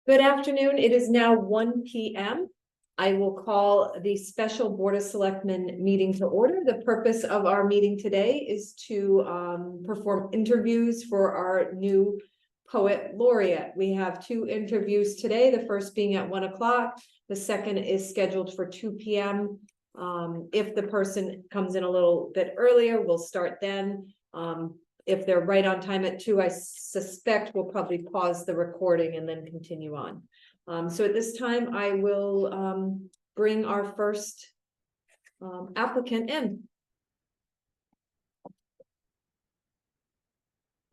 Good afternoon. It is now 1 p.m. I will call the special Board of Selectmen meeting to order. The purpose of our meeting today is to perform interviews for our new poet laureate. We have 2 interviews today, the first being at 1 o'clock. The second is scheduled for 2 p.m. If the person comes in a little bit earlier, we'll start then. If they're right on time at 2, I suspect we'll probably pause the recording and then continue on. So at this time, I will bring our first applicant in.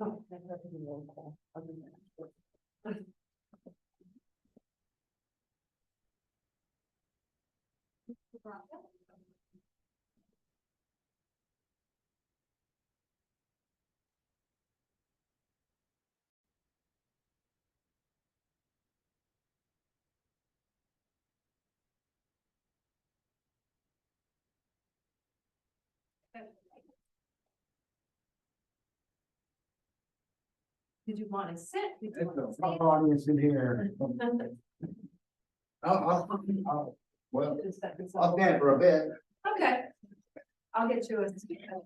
Oh, Did you want to sit? Did you want to stay? Audience in here. I'll stand for a bit. Okay. I'll get you a speaker.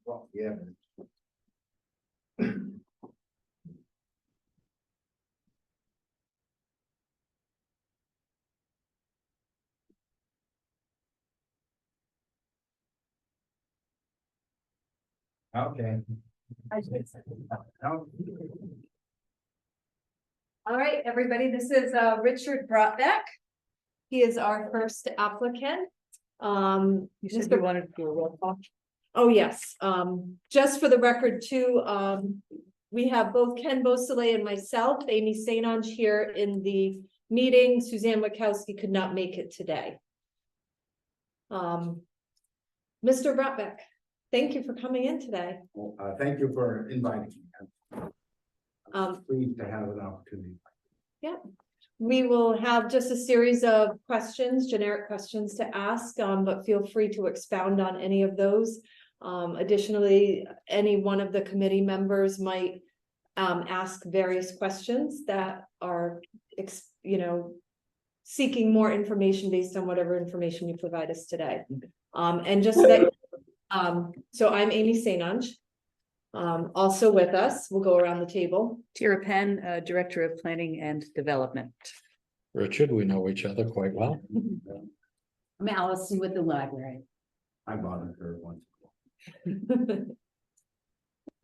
Well, yeah. Okay. All right, everybody, this is Richard Brotbeck. He is our first applicant. You said you wanted to do a roll call. Oh, yes, just for the record too, we have both Ken Beausoleil and myself, Amy St. Ange here in the meeting. Suzanne Wachowski could not make it today. Mr. Brotbeck, thank you for coming in today. Well, thank you for inviting me. I'm pleased to have an opportunity. Yeah, we will have just a series of questions, generic questions to ask, but feel free to expound on any of those. Additionally, any one of the committee members might ask various questions that are, seeking more information based on whatever information you provide us today. And just that, so I'm Amy St. Ange. Also with us, we'll go around the table. Tara Penn, Director of Planning and Development. Richard, we know each other quite well. I'm Allison with the library. I bothered her once.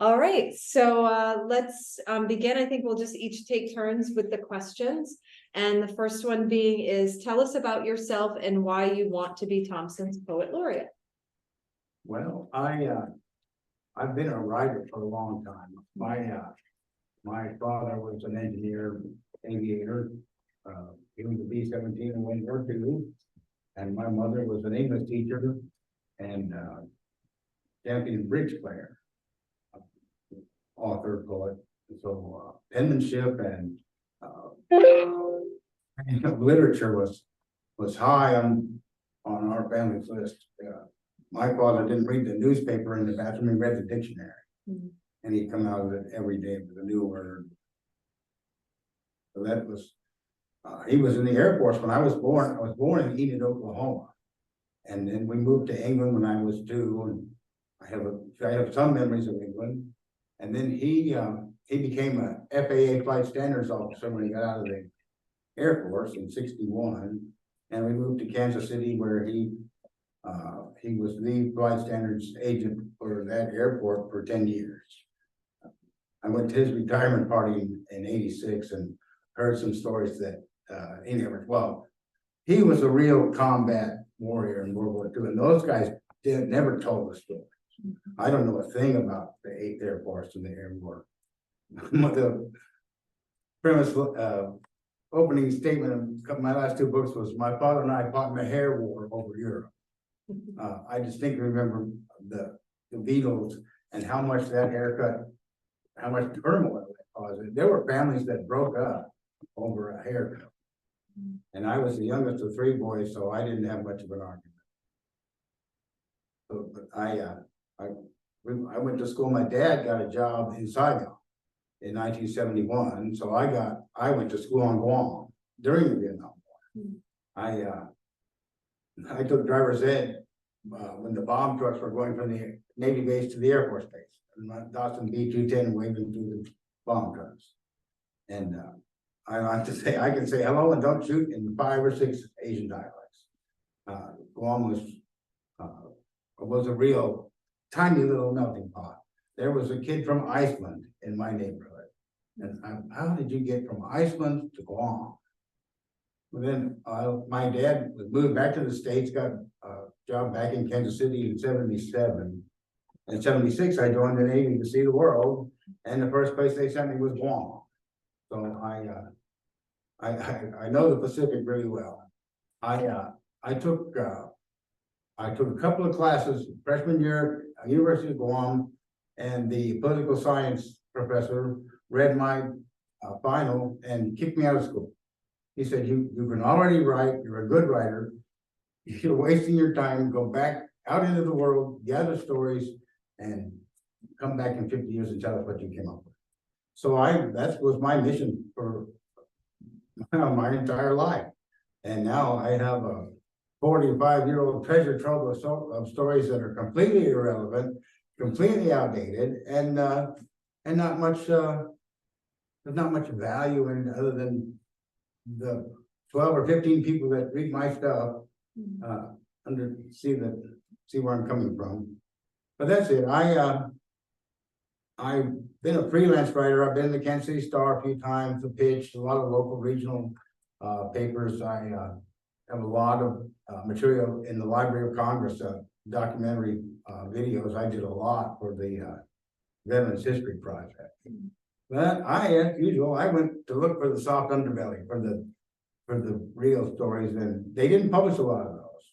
All right, so let's begin. I think we'll just each take turns with the questions. And the first one being is, tell us about yourself and why you want to be Thompson's Poet Laureate. Well, I've been a writer for a long time. My father was an engineer, aviator. He was a B-17 in World War II, and my mother was an English teacher and champion bridge player, author, poet. So penmanship and literature was high on our family's list. My father didn't read the newspaper in the bathroom; he read the dictionary, and he'd come out of it every day with a new word. So that was. He was in the Air Force when I was born. I was born in Enid, Oklahoma, and then we moved to England when I was 2. And I have some memories of England. And then he became a FAA flight standards officer when he got out of the Air Force in '61, and we moved to Kansas City where he was the flight standards agent for that airport for 10 years. I went to his retirement party in '86 and heard some stories that he was a real combat warrior in World War II, and those guys never told the story. I don't know a thing about the 8th Air Force and the Air War. The premise, opening statement of my last 2 books was, my father and I fought in the hair war over Europe. I distinctly remember the Beatles and how much that haircut, how much turmoil it caused. There were families that broke up over a haircut. And I was the youngest of 3 boys, so I didn't have much of an argument. So, but I went to school. My dad got a job in Saigon in 1971. So I went to school on Guam during the Vietnam War. I took driver's ed when the bomb trucks were going from the Navy base to the Air Force base. And my Dawson B-210 waving through the bomb trucks. And I like to say, I can say hello and don't shoot in 5 or 6 Asian dialects. Guam was a real tiny little melting pot. There was a kid from Iceland in my neighborhood. And how did you get from Iceland to Guam? Well, then my dad moved back to the States, got a job back in Kansas City in 77. In 76, I joined the Navy to see the world. And the first place they sent me was Guam. So I know the Pacific really well. I took a couple of classes freshman year at University of Guam, and the political science professor read my final and kicked me out of school. He said, you can already write, you're a good writer, you're wasting your time, go back out into the world, gather stories, and come back in 50 years and tell us what you came up with. So that was my mission for my entire life. And now I have a 45-year-old treasure trove of stories that are completely irrelevant, completely outdated, and not much, there's not much value in it other than the 12 or 15 people that read my stuff, see where I'm coming from. But that's it. I've been a freelance writer. I've been in the Kansas City Star a few times, to pitch a lot of local regional papers. I have a lot of material in the Library of Congress, documentary videos. I did a lot for the Veterans History Project. But as usual, I went to look for the soft underbelly, for the real stories, and they didn't publish a lot of those.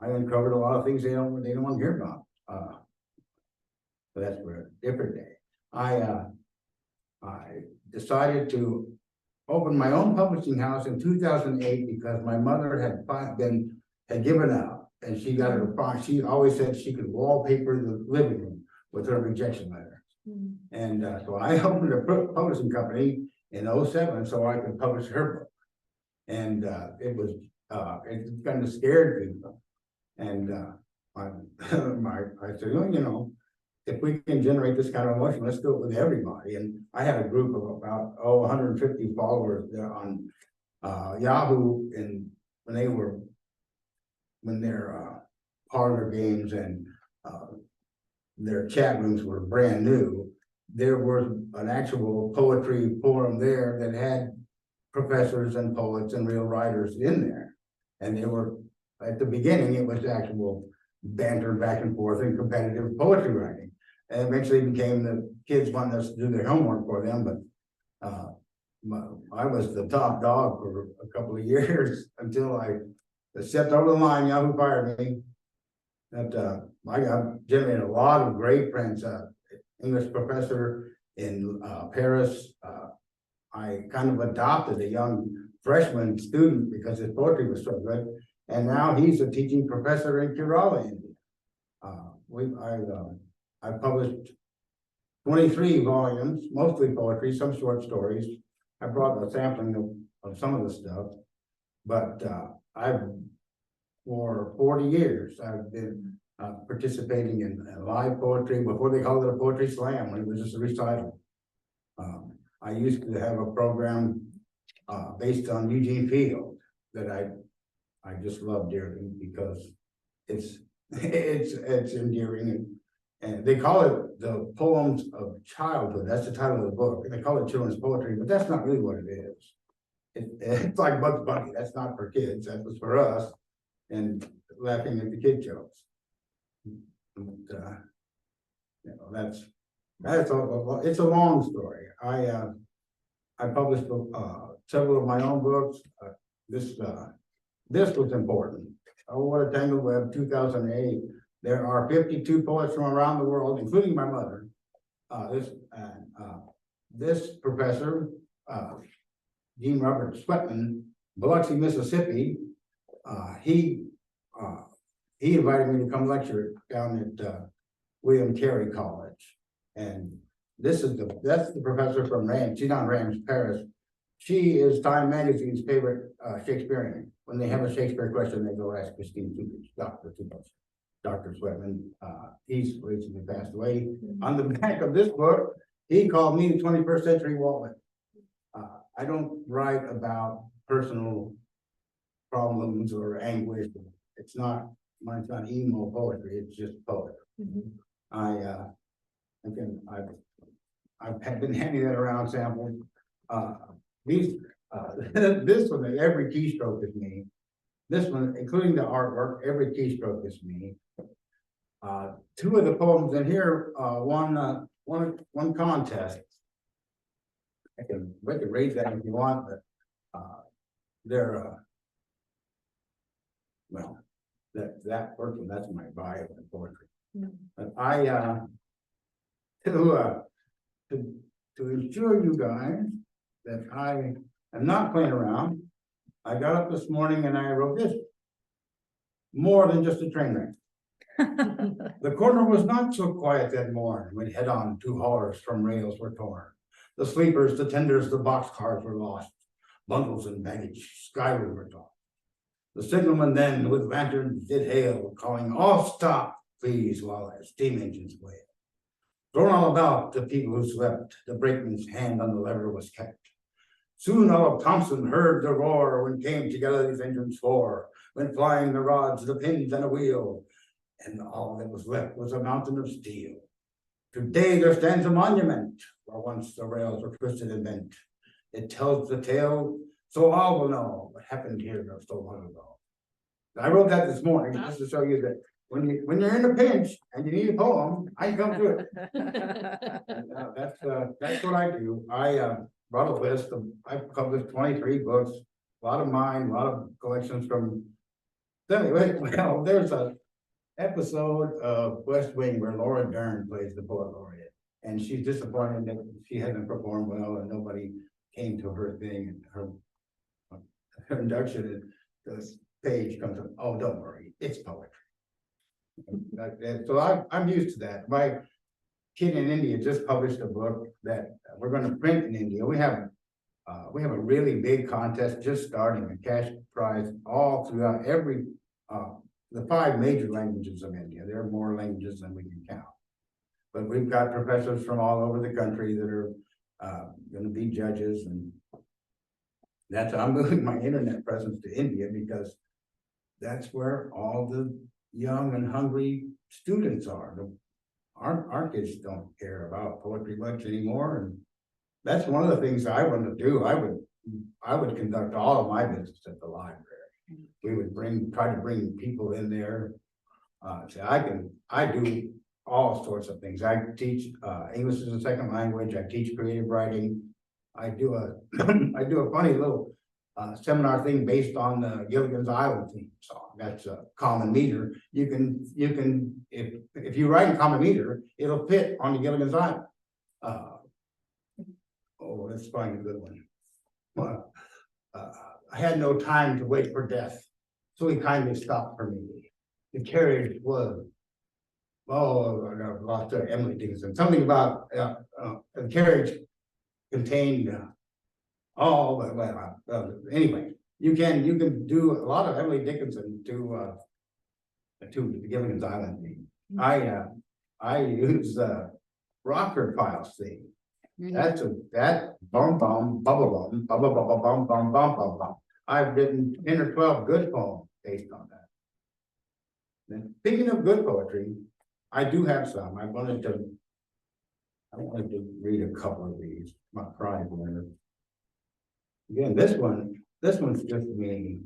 I uncovered a lot of things they don't want to hear about. But that's for a different day. I decided to open my own publishing house in 2008 because my mother had given up, and she got her. She always said she could wallpaper the living room with her rejection letter. And so I opened a publishing company in 07 so I could publish her book. And it kind of scared people. And I said, well, you know, if we can generate this kind of emotion, let's do it with everybody. And I had a group of about 150 followers there on Yahoo, and when their parlor games and their chat rooms were brand new, there was an actual poetry forum there that had professors and poets and real writers in there. And they were, at the beginning, it was actual banter back and forth and competitive poetry writing. And eventually became the kids wanting us to do their homework for them. But I was the top dog for a couple of years until I stepped over the line. Yahoo fired me. That I got generated a lot of great friends. English professor in Paris. I kind of adopted a young freshman student because his poetry was so good, and now he's a teaching professor in Kerala, India. I published 23 volumes, mostly poetry, some short stories. I brought a sampling of some of the stuff, but for 40 years, I've been participating in live poetry before they called it a poetry slam, when it was just a recital. I used to have a program based on Eugene Field that I just love dearly because it's endearing, and they call it the Poems of Childhood. That's the title of the book. They call it children's poetry, but that's not really what it is. It's like Bugs Bunny. That's not for kids. That was for us, and laughing at the kid jokes. And, you know, that's it's a long story. I published several of my own books. This was important. Oh, What a Tangled Web, 2008. There are 52 poets from around the world, including my mother. This professor, Dean Robert Sweatman, Biloxi, Mississippi, he invited me to come lecture down at William Carey College. And that's the professor from Rams, she's not Rams, Paris. She is Time Magazine's favorite Shakespearean. When they have a Shakespeare question, they go ask Christine Tupich, Dr. Tupich. Dr. Selectmen, he's recently passed away. On the back of this book, he called me the 21st century Walt Whitman. I don't write about personal problems or anguish. It's not, mine's not emo poetry, it's just poetry. I've been handing that around samples. These, this one, every keystroke is me. This one, including the artwork, every keystroke is me. Two of the poems in here, one contest. We can read that if you want, but they're well, that person, that's my bio in poetry. But to ensure you guys that I am not playing around, I got up this morning and I wrote this. More than just a train wreck. The corner was not so quiet that morn, when head-on two haulers from rails were torn. The sleepers, the tenders, the boxcars were lost. Bundles and baggage skyward were tossed. The signalman then with lanterns did hail, calling all stop, please, while our steam engines wail. Thrown all about the people who slept, the brakeman's hand on the lever was kept. Soon all of Thompson heard the roar when came together these engines four, when flying the rods, the pins, and a wheel, and all that was left was a mountain of steel. Today there stands a monument where once the rails were twisted and bent. It tells the tale so all will know what happened here so long ago. I wrote that this morning just to show you that when you're in a pinch and you need a poem, I come through it. That's what I do. I brought a list of, I've published 23 books, a lot of mine, a lot of collections from. Anyway, well, there's a episode of West Wing where Laura Dern plays the poet laureate, and she's disappointed that she hasn't performed well and nobody came to her thing and her induction. And this page comes up, oh, don't worry, it's poetry. So I'm used to that. My kid in India just published a book that we're going to print in India. We have a really big contest just starting, a cash prize all throughout the 5 major languages of India. There are more languages than we can count, but we've got professors from all over the country that are going to be judges, and I'm moving my internet presence to India because that's where all the young and hungry students are. Our kids don't care about poetry much anymore, and that's one of the things I want to do. I would conduct all of my business at the library. We would try to bring people in there. I do all sorts of things. I teach English as a second language. I teach creative writing. I do a funny little seminar thing based on the Gilligan's Island theme song. That's a common meter. You can if you write in common meter, it'll fit on the Gilligan's Island. Let's find a good one. I had no time to wait for death, so he kindly stopped for me. The carriage was, I lost Emily Dickinson. Something about the carriage contained anyway, you can do a lot of Emily Dickinson to the Gilligan's Island theme. I use Rockford Files theme. That's that bum bum bubble bum bubble bubble bum bum bum bum bum. I've written 10 or 12 good poems based on that. Then, speaking of good poetry, I do have some. I wanted to read a couple of these. My pride winner. Again, this one's just me.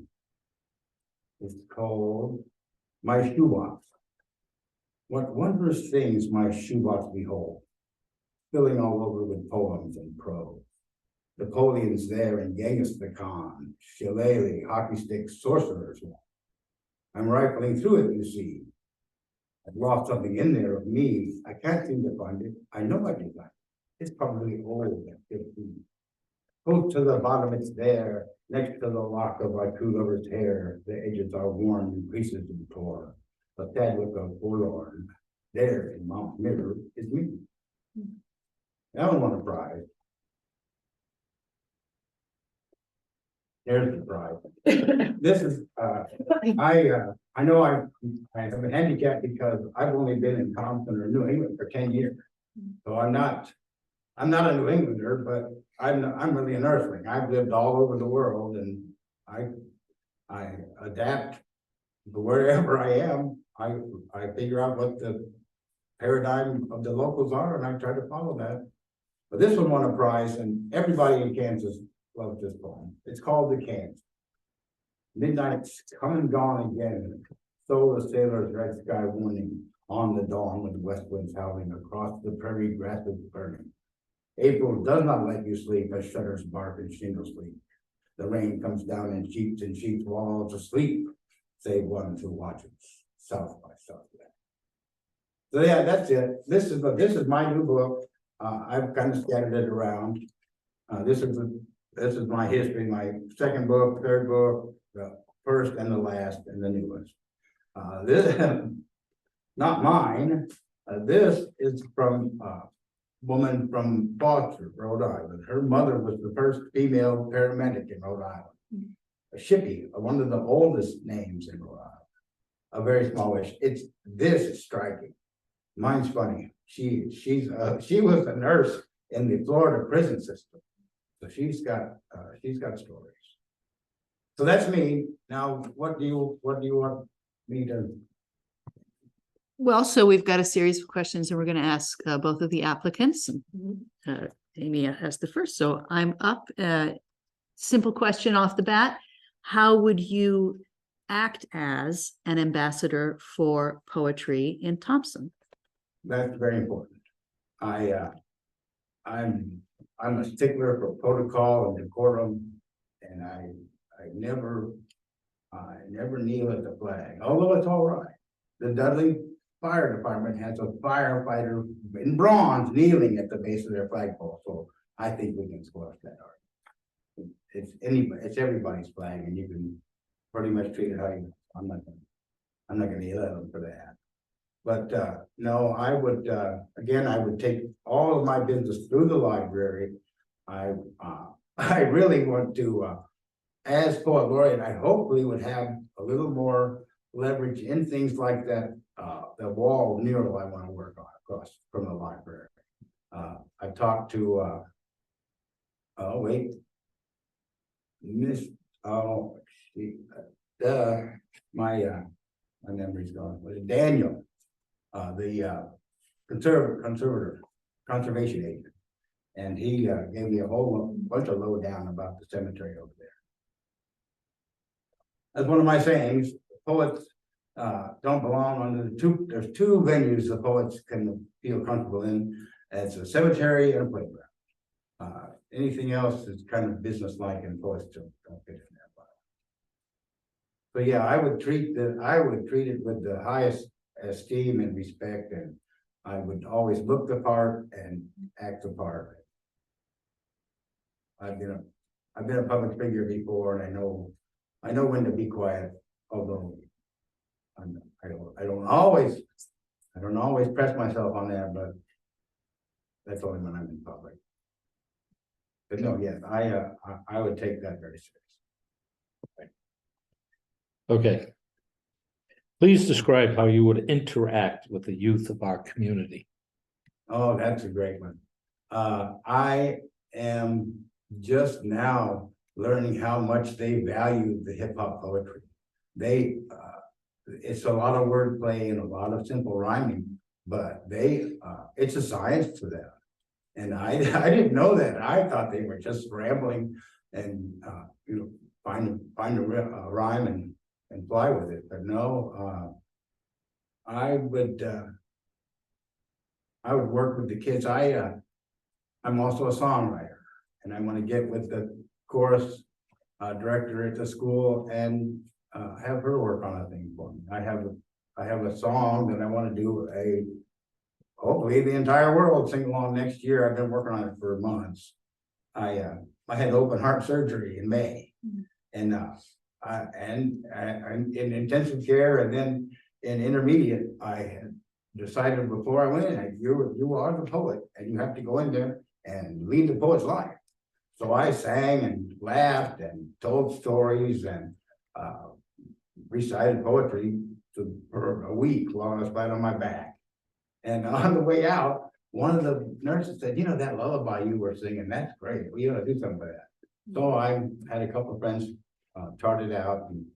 It's called My Shoebox. What wondrous things my shoebox behold, filling all over with poems and prose. Napoleon's there and Genghis the Khan, shillelagh, hockey sticks, sorcerers. I'm rifling through it, you see. I've lost something in there of me. I can't seem to find it. I know I did not. It's probably old at 15. Close to the bottom, it's there, next to the lock of my true lover's hair. The edges are worn and creases and torn. A sad look of forlorn. There in mom's mirror is me. Ellen won a prize. There's the prize. This is, I know I have a handicap because I've only been in Compton or New England for 10 years. So I'm not a New Englander, but I'm really an earthling. I've lived all over the world and I adapt to wherever I am. I figure out what the paradigm of the locals are and I try to follow that. But this one won a prize and everybody in Kansas loves this poem. It's called The Kansas. Midnight's come and gone again. So the sailor's red sky warning on the dawn with the west winds howling across the prairie grasses burning. April does not let you sleep as shutters bark and shingles sleep. The rain comes down in sheets and sheets while all to sleep, save one who watches south by southwest. So yeah, that's it. This is my new book. I've kind of scattered it around. This is my history, my second book, third book, the first and the last and the newest. This not mine. This is from a woman from Foster, Rhode Island. Her mother was the first female paramedic in Rhode Island. A Shippey, one of the oldest names in Rhode Island. A very smallish. This is striking. Mine's funny. She was a nurse in the Florida prison system. So she's got stories. So that's me. Now, what do you want me to? Well, so we've got a series of questions and we're going to ask both of the applicants. Mhm. Amy asked the first, so I'm up. Simple question off the bat. How would you act as an ambassador for poetry in Thompson? That's very important. I'm a stickler for protocol and decorum, and I never kneel at the flag, although it's all right. The Dudley Fire Department has a firefighter in bronze kneeling at the base of their flagpole, so I think we can squash that argument. It's everybody's flag, and you can pretty much treat it how you. I'm not gonna kneel at them for that. But no, I would again, I would take all of my business through the library. I really want to, as poet laureate, I hopefully would have a little more leverage in things like that. The wall mural I want to work on across from the library. I talked to oh wait, my memory's gone. Was it Daniel? The conservation agent, and he gave me a whole bunch of lowdown about the cemetery over there. That's one of my sayings. Poets don't belong under there's two venues the poets can feel comfortable in. It's a cemetery and a playground. Anything else is kind of business-like, and poets don't fit in that box. So yeah, I would treat it with the highest esteem and respect, and I would always look the part and act the part. I've been a public figure before, and I know when to be quiet, although I don't always press myself on that, but that's only when I'm in public. But no, yes, I would take that very seriously. Okay. Please describe how you would interact with the youth of our community. Oh, that's a great one. I am just now learning how much they value the hip hop poetry. It's a lot of wordplay and a lot of simple rhyming, but it's a science to them. And I didn't know that. I thought they were just rambling and find a rhyme and fly with it. But no, I would work with the kids. I'm also a songwriter, and I want to get with the chorus director at the school and have her work on a thing for me. I have a song that I want to do hopefully the entire world sing along next year. I've been working on it for months. I had open heart surgery in May, and in intensive care, and then in intermediate, I decided before I went in, you are the poet and you have to go in there and lead the poet's life. So I sang and laughed and told stories and recited poetry for a week while I was flat on my back. And on the way out, one of the nurses said, that lullaby you were singing, that's great. We ought to do something with that. So I had a couple of friends chart it out and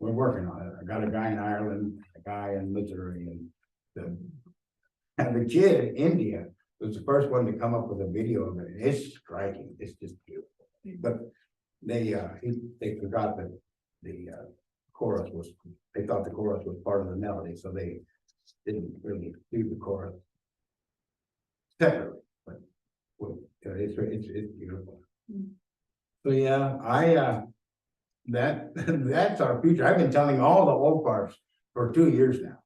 we're working on it. I got a guy in Ireland, a guy in Missouri, and the kid in India was the first one to come up with a video of it. It's striking. It's just beautiful. But they forgot that the chorus was. They thought the chorus was part of the melody, so they didn't really do the chorus separately. But it's beautiful. So yeah, that's our future. I've been telling all the old parts for 2 years now.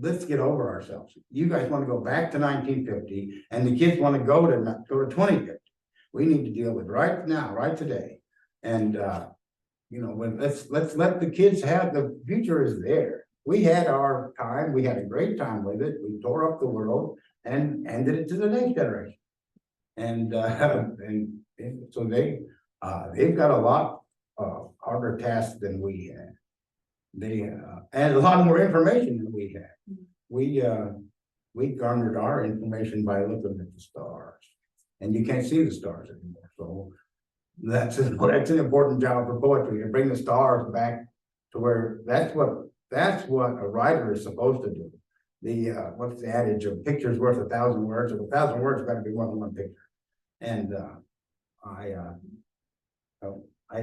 Let's get over ourselves. You guys want to go back to 1950 and the kids want to go to 2050. We need to deal with right now, right today. And let's let the kids have the future is there. We had our time, we had a great time with it. We tore up the world and ended it to the next generation. And so they've got a lot harder tasks than we had. They and a lot more information than we had. We garnered our information by looking at the stars, and you can't see the stars anymore. So that's an important job for poetry, to bring the stars back to where that's what a writer is supposed to do. What's the adage of pictures worth 1,000 words, or 1,000 words got to be more than one picture. And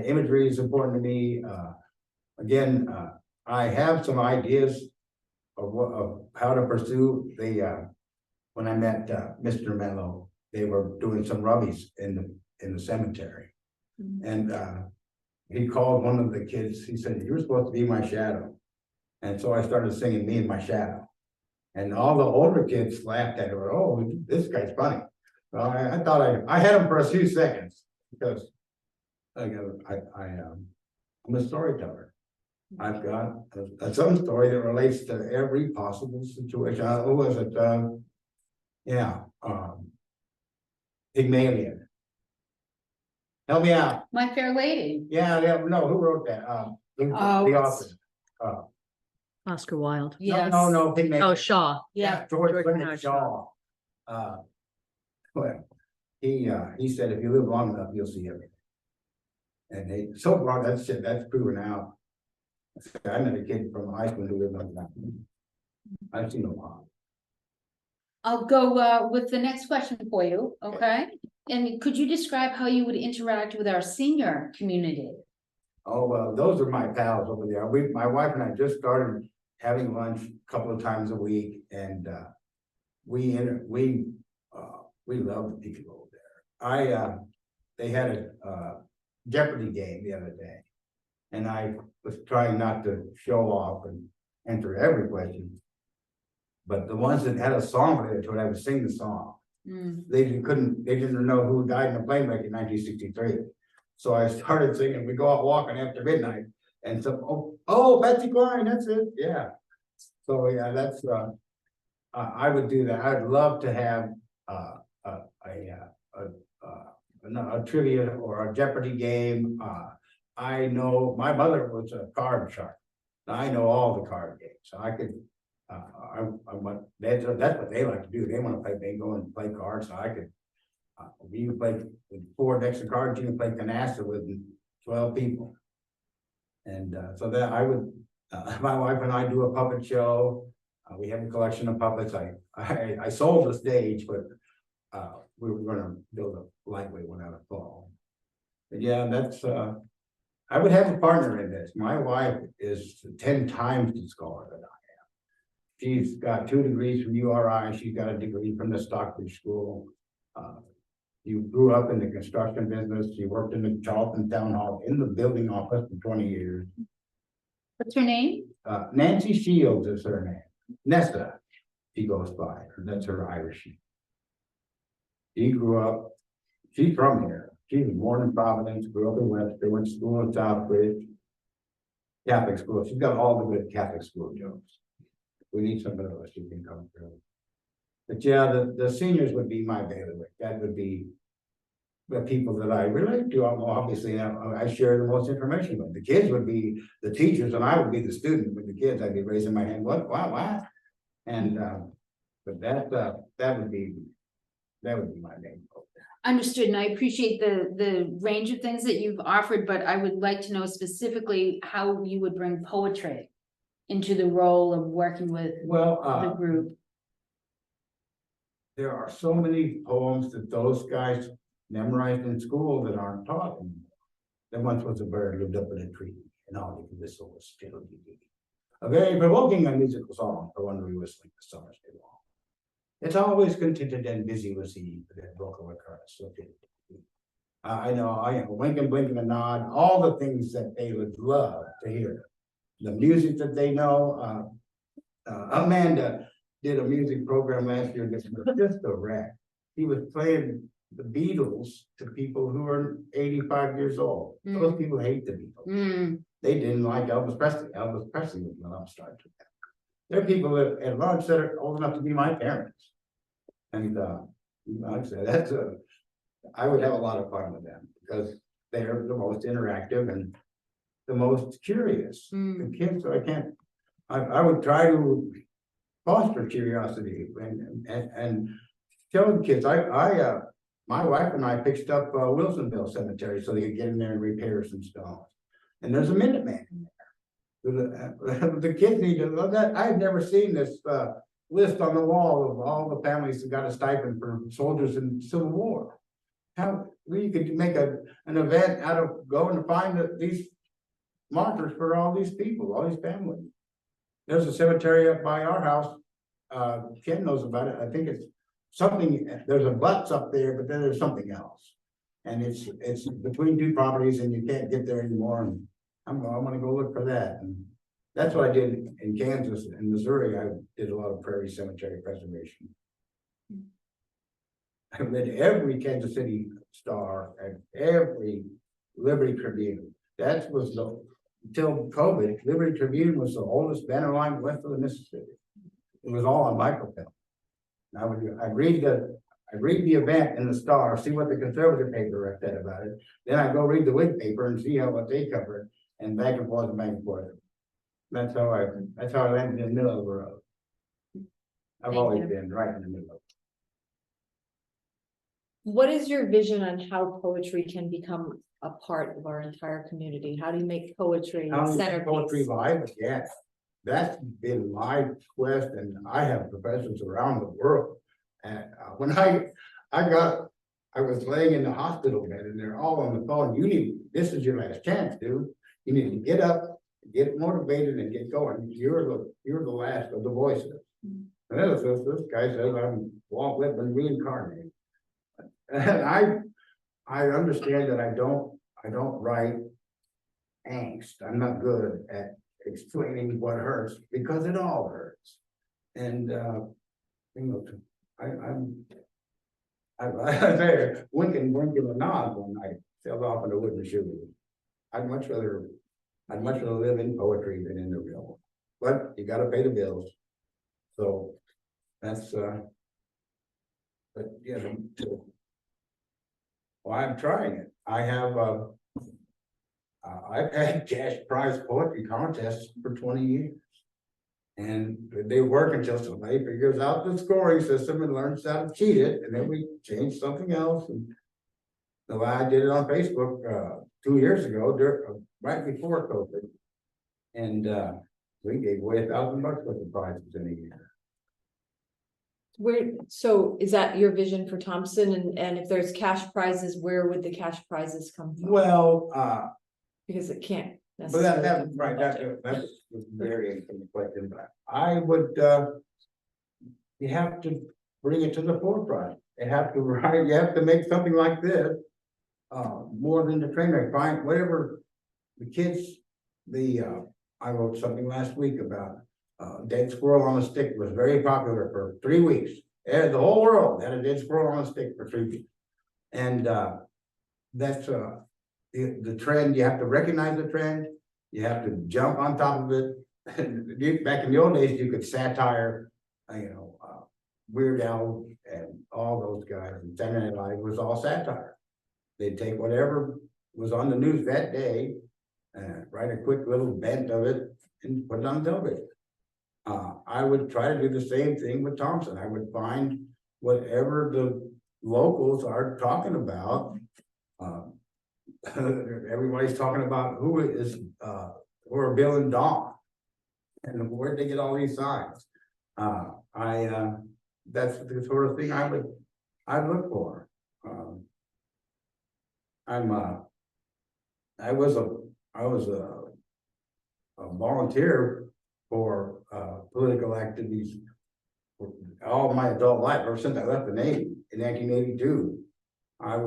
imagery is important to me. Again, I have some ideas of how to pursue when I met Mr. Mello, they were doing some rubbies in the cemetery. And he called one of the kids, he said, "You're supposed to be my shadow." And so I started singing Me and My Shadow. And all the older kids laughed at it. Oh, this guy's funny. So I thought I had him for a few seconds because I'm a storyteller. I've got some story that relates to every possible situation. Who was it? Pygmalion. Help me out. My Fair Lady. Yeah, no, who wrote that? The author. Oscar Wilde. Yes. No, Pygmalion. Oh, Shaw. Yeah. George George Bernard Bernard Shaw. Well, he said, if you live long enough, you'll see everything. And so far, that's proven out. I met a kid from Iceland who lived on that. I've seen a lot. I'll go with the next question for you, okay? And could you describe how you would interact with our senior community? Oh, well, those are my pals over there. My wife and I just started having lunch a couple of times a week, and we love the people over there. They had a Jeopardy game the other day, and I was trying not to show off and answer every question, but the ones that had a song related to it, I would sing the song. They didn't know who died in a plane wreck in 1963. So I started singing. We go out walking after midnight, and so Betsy Klein, that's it, yeah. So yeah, that's I would do that. I'd love to have a trivia or a Jeopardy game. I know my mother was a card shark. I know all the card games, so I could. That's what they like to do. They want to play bingo and play cards. So I could. You can play with 4 decks of cards. You can play canasta with 12 people, and so that I would. My wife and I do a puppet show. We have a collection of puppets. I sold the stage, but we were going to build a lightweight one out of fall. But yeah, that's. I would have a partner in this. My wife is 10 times the scholar that I am. She's got 2 degrees from URI. She's got a degree from the Stockbridge School. You grew up in the construction business. She worked in the Charlton Town Hall in the building office for 20 years. What's her name? Nancy Shields is her name. Nesta, she goes by. That's her Irish. She grew up, she's from here. She was born in Providence, grew up in Webster, went to school in Southbridge. Catholic school. She's got all the good Catholic school jokes. we need somebody else who can come through. But yeah, the seniors would be my bailiwick, that would be the people that I relate to, obviously, I share the most information with. The kids would be the teachers, and I would be the student. With the kids, I'd be raising my hand, what, wow. And, but that would be my main focus. Understood, and I appreciate the range of things that you've offered, but I would like to know specifically how you would bring poetry into the role of working with the Well, group. there are so many poems that those guys memorized in school that aren't taught anymore. There once was a bird lived up in a tree, and all he could whistle was still a very provoking and musical song for one whistling the summer's day long. It's always contented and busy was he, but that vocal occurrence so did it. I know, I am winking, blinking, and nod, all the things that they would love to hear. The music that they know, Amanda did a music program last year, this was just a wreck. He was playing the Beatles to people who are 85 years old. Those people hate the Beatles. They didn't like Elvis Presley. Elvis Presley was when I'm starting to. There are people that at large that are old enough to be my parents. And like I said, I would have a lot of fun with them because they're the most interactive and the most curious. The kids, so I would try to foster curiosity and tell the kids, my wife and I pitched up Wilsonville Cemetery so they could get in there and repair some stones. And there's a Minuteman in there. The kids need to love that. I've never seen this list on the wall of all the families that got a stipend for soldiers in the Civil War. How you could make an event out of going to find these markers for all these people, all these families. There's a cemetery up by our house. Ken knows about it. I think it's something, there's a butts up there, but then there's something else. And it's between two properties and you can't get there anymore. And I'm gonna go look for that. And that's what I did in Kansas and Missouri. I did a lot of prairie cemetery preservation. I read every Kansas City Star and every Liberty Tribune. That was until COVID, Liberty Tribune was the oldest banner line west of the Mississippi. It was all on microfilm. I'd read the event in the Star, see what the conservative paper said about it. Then I go read the Whig paper and see what they covered, and back and forth and back and forth. That's how I landed in the middle of the road. I've always been right in the middle of it. What is your vision on how poetry can become a part of our entire community? How do you make poetry Poetry centerpiece? live, yes. That's been my quest, and I have professors around the world. And when I was laying in the hospital bed, and they're all on the phone. This is your last chance, dude. You need to get up, get motivated, and get going. You're the last of the voices. And this guy says I'm Walt Whitman reincarnated. And I understand that I don't write angst. I'm not good at explaining what hurts because it all hurts. And I say winking a nod when I fell off in a wooden shoe. I'd much rather live in poetry than in the real world. But you gotta pay the bills. So that's but yeah, well, I'm trying it. I've had cash prize poetry contests for 20 years. And they work until somebody figures out the scoring system and learns how to cheat it, and then we change something else. And the way I did it on Facebook 2 years ago, right before COVID, and we gave away $1,000 worth of prizes in a year. So is that your vision for Thompson? And if there's cash prizes, where would the cash prizes come from? Well, Because it can't. but that was very interesting question. But I would, you have to bring it to the forefront. You have to make something like this more than the train wreck. Find whatever the kids. I wrote something last week about dead squirrel on a stick was very popular for 3 weeks. And the whole world had a dead squirrel on a stick for 3 weeks, and that's the trend. You have to recognize the trend. You have to jump on top of it back in the old days, you could satire, Weird Al and all those guys, and Saturday Night Live was all satire. They'd take whatever was on the news that day, write a quick little bent of it and put it on television. I would try to do the same thing with Thompson. I would find whatever the locals are talking about. Everybody's talking about who are Bill and Don, and where'd they get all these signs? That's the sort of thing I'd look for. I was a volunteer for political activities for all my adult life, ever since I left the Navy in 1982. I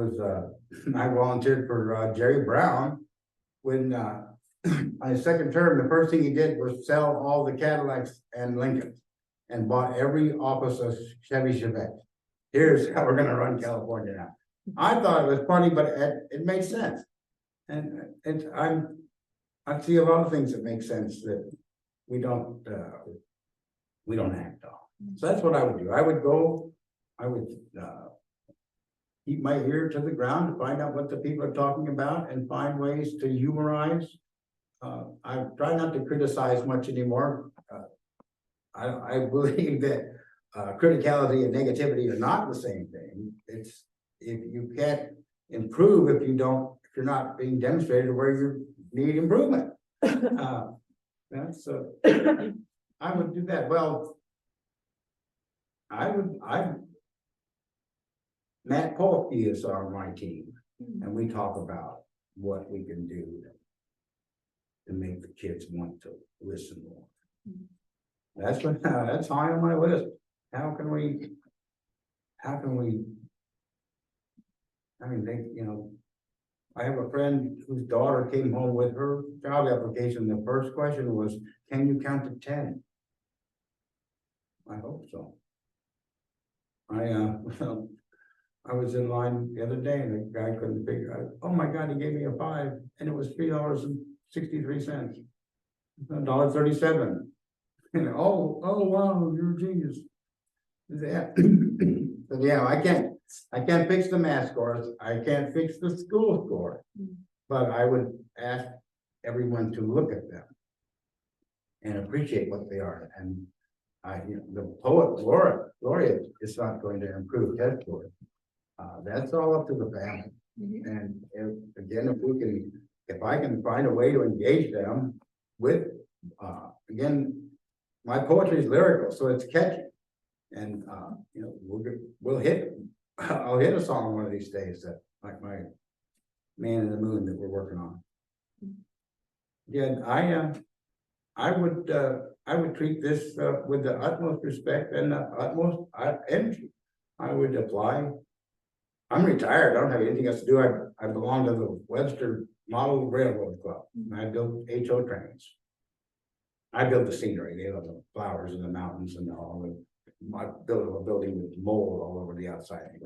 volunteered for Jerry Brown when my second term. The first thing he did was sell all the Cadillacs and Lincolns and bought every office of Chevy Chevette. Here's how we're gonna run California now. I thought it was funny, but it made sense. And I see a lot of things that make sense that we don't act on. So that's what I would do. I would keep my ear to the ground to find out what the people are talking about and find ways to humorize. I try not to criticize much anymore. I believe that criticality and negativity are not the same thing. It's if you can't improve if you're not being demonstrated where you need improvement. I would do that. Well, Matt Polke is on my team, and we talk about what we can do to make the kids want to listen more. That's high on my list. How can we? I mean, I have a friend whose daughter came home with her job application. The first question was, "Can you count to 10?" I hope so. I was in line the other day and the guy couldn't figure out. Oh my God, he gave me a 5 and it was $3.63. $1.37. And oh wow, you're a genius. Yeah. But yeah, I can't fix the math scores. I can't fix the school score. But I would ask everyone to look at them and appreciate what they are. And the poet laureate is not going to improve test scores. That's all up to the family. And if I can find a way to engage them with, again, my poetry is lyrical, so it's catchy. And I'll hit a song one of these days that like my Man in the Moon that we're working on. Again, I would treat this with the utmost respect and the utmost energy. I would apply. I'm retired. I don't have anything else to do. I belong to the Webster Model Railroad Club. I built HO trains. I built the scenery. They have the flowers and the mountains and all. I built a building with mold all over the outside.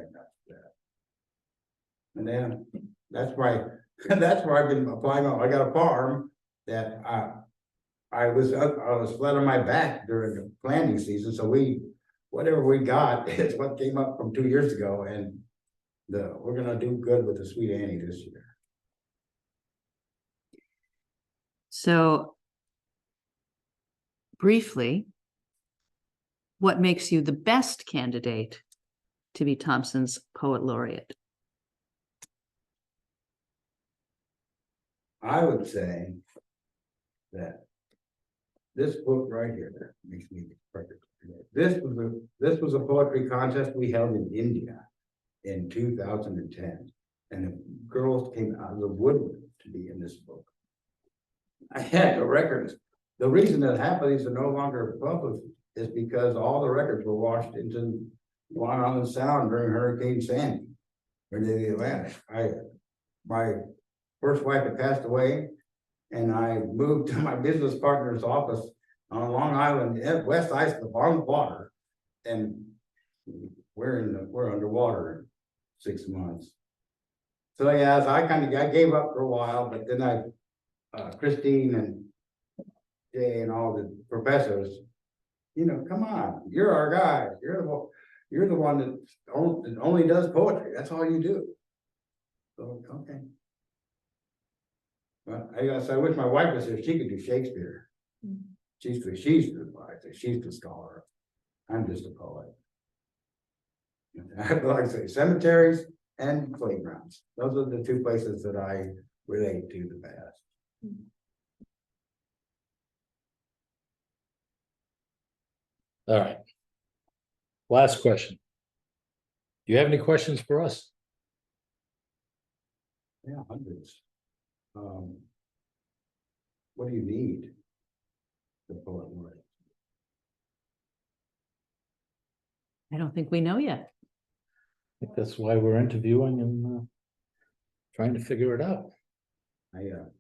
And then that's why I've been applying. I got a farm that I was flat on my back during the planting season. So whatever we got is what came up from 2 years ago, and we're gonna do good with the Sweet Annie this year. So briefly, what makes you the best candidate to be Thompson's Poet Laureate? I would say that this book right here makes me perfect. This was a poetry contest we held in India in 2010, and the girls came out of the woodwork to be in this book. I had the records. The reason that half of these are no longer published is because all the records were washed into Long Island Sound during Hurricane Sandy, or the Atlantic. My first wife had passed away, and I moved to my business partner's office on Long Island, West Islip, on the water, and we're underwater in 6 months. So yeah, so I gave up for a while, but then Christine and Jay and all the professors, you know, come on, you're our guy, you're the one that only does poetry, that's all you do. So, okay. Well, I guess I wish my wife was here, she could do Shakespeare. She's the scholar. I'm just a poet. Like I say, cemeteries and playgrounds, those are the two places that I relate to the best. All right. Last question. Do you have any questions for us? Yeah, hundreds. What do you need? The poet laureate. I don't think we know yet. I think that's why we're interviewing and trying to figure it out. I'm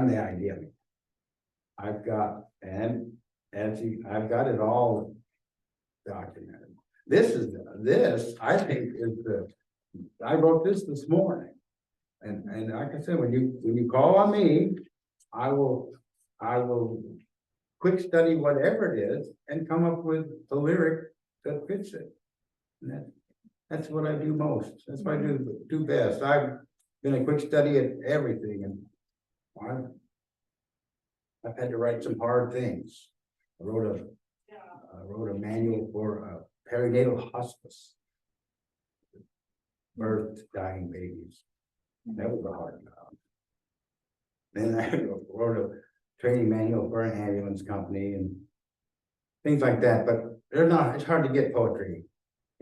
the idea. I've got, and as you, I've got it all documented. This, I think I wrote this morning. And like I said, when you call on me, I will quick study whatever it is and come up with a lyric that fits it. And that's what I do most. That's what I do best. I've been a quick study at everything, and I've had to write some hard things. I wrote a manual for perinatal hospice, birth dying babies. That was a hard job. Then I wrote a training manual for an ambulance company and things like that, but it's hard to get poetry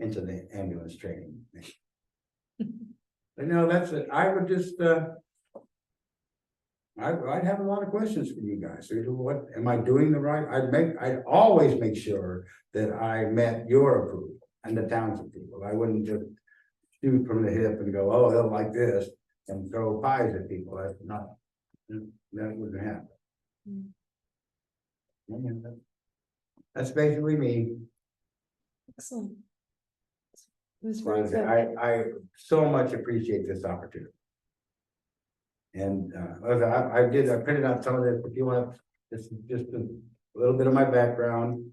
into the ambulance training. But no, that's it. I would just, I'd have a lot of questions for you guys. So what, am I doing the right? I'd always make sure that I met your approval and the town's approval. I wouldn't just shoot from the hip and go, oh, they'll like this, and throw pies at people. That's not, that wouldn't happen. Yeah, that's basically me. Excellent. It was very good. I so much appreciate this opportunity. And I printed out some of this, if you want, just a little bit of my background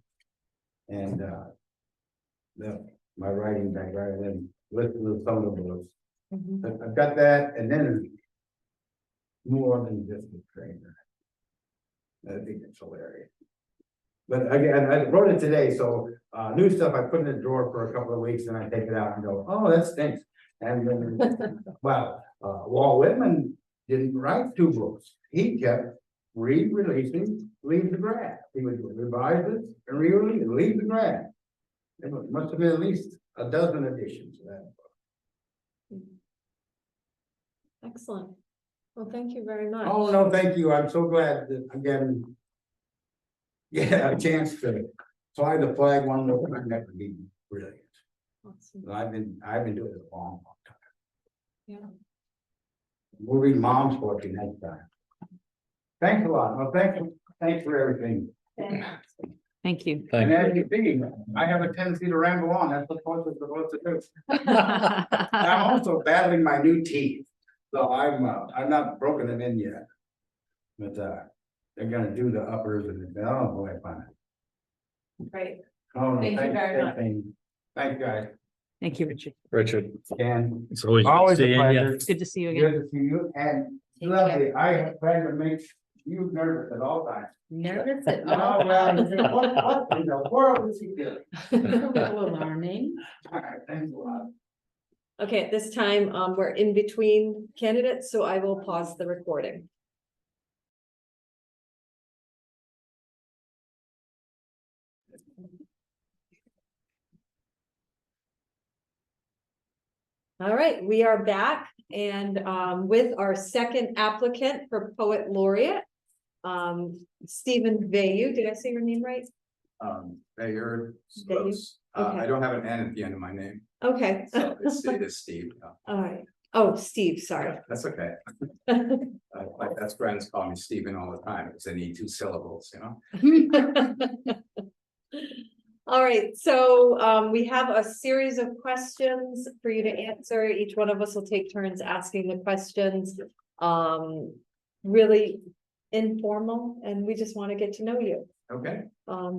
and my writing background, and then listen to some of the books. I've got that, and then more than just a trainer. I think it's hilarious. But again, I wrote it today, so new stuff I put in the drawer for a couple of weeks, and I take it out and go, oh, that stinks. And then, well, Walt Whitman didn't write 2 books. He kept re-releasing Leave the Grass. He would revise it and re-release it, Leave the Grass. There must have been at least a dozen editions of that book. Excellent. Well, thank you very much. Oh, no, thank you. I'm so glad that I'm getting a chance to fly the flag one more time. That would be brilliant. Awesome. I've been doing it a long time. Yeah. We'll read mom's poetry next time. Thanks a lot. Well, thanks for everything. Thank you. Thank And you. as you see, I have a tendency to ramble on. That's what poets are supposed to do. I'm also battling my new teeth, so I'm not broken them in yet. But they're gonna do the uppers and oh boy, fun. Great. Oh, no, Thank you very much. Thanks, guys. Thank you, Richard. Richard, And it's always always good a seeing pleasure. you. Good to see you again. Good to see you, and Take lovely. I have tried to make you nervous at all times. Nervous at Oh, all? well, what in the world is he doing? A little alarming. All right, thanks a lot. Okay, at this time, we're in between candidates, so I will pause the recording. All right, we are back and with our second applicant for Poet Laureate, Stephen Vayu. Did I say your name right? Bayer, Bayer, close. okay. I don't have an N at the end of my name, Okay. so it's Steve. All right. Oh, Steve, sorry. That's okay. My best friends call me Stephen all the time, because I need 2 syllables, you know? All right, so we have a series of questions for you to answer. Each one of us will take turns asking the questions. Really, informal, and we just want to get to know you. Okay.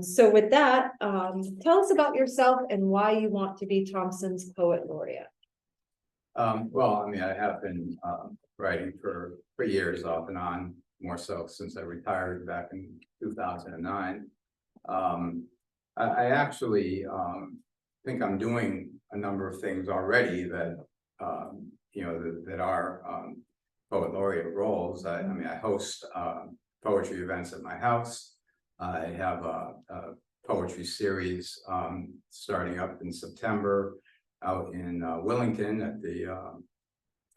So with that, tell us about yourself and why you want to be Thompson's Poet Laureate. Well, I mean, I have been writing for years off and on, more so since I retired back in 2009. I actually think I'm doing a number of things already that that are poet laureate roles. I mean, I host poetry events at my house. I have a poetry series starting up in September out in Wellington at the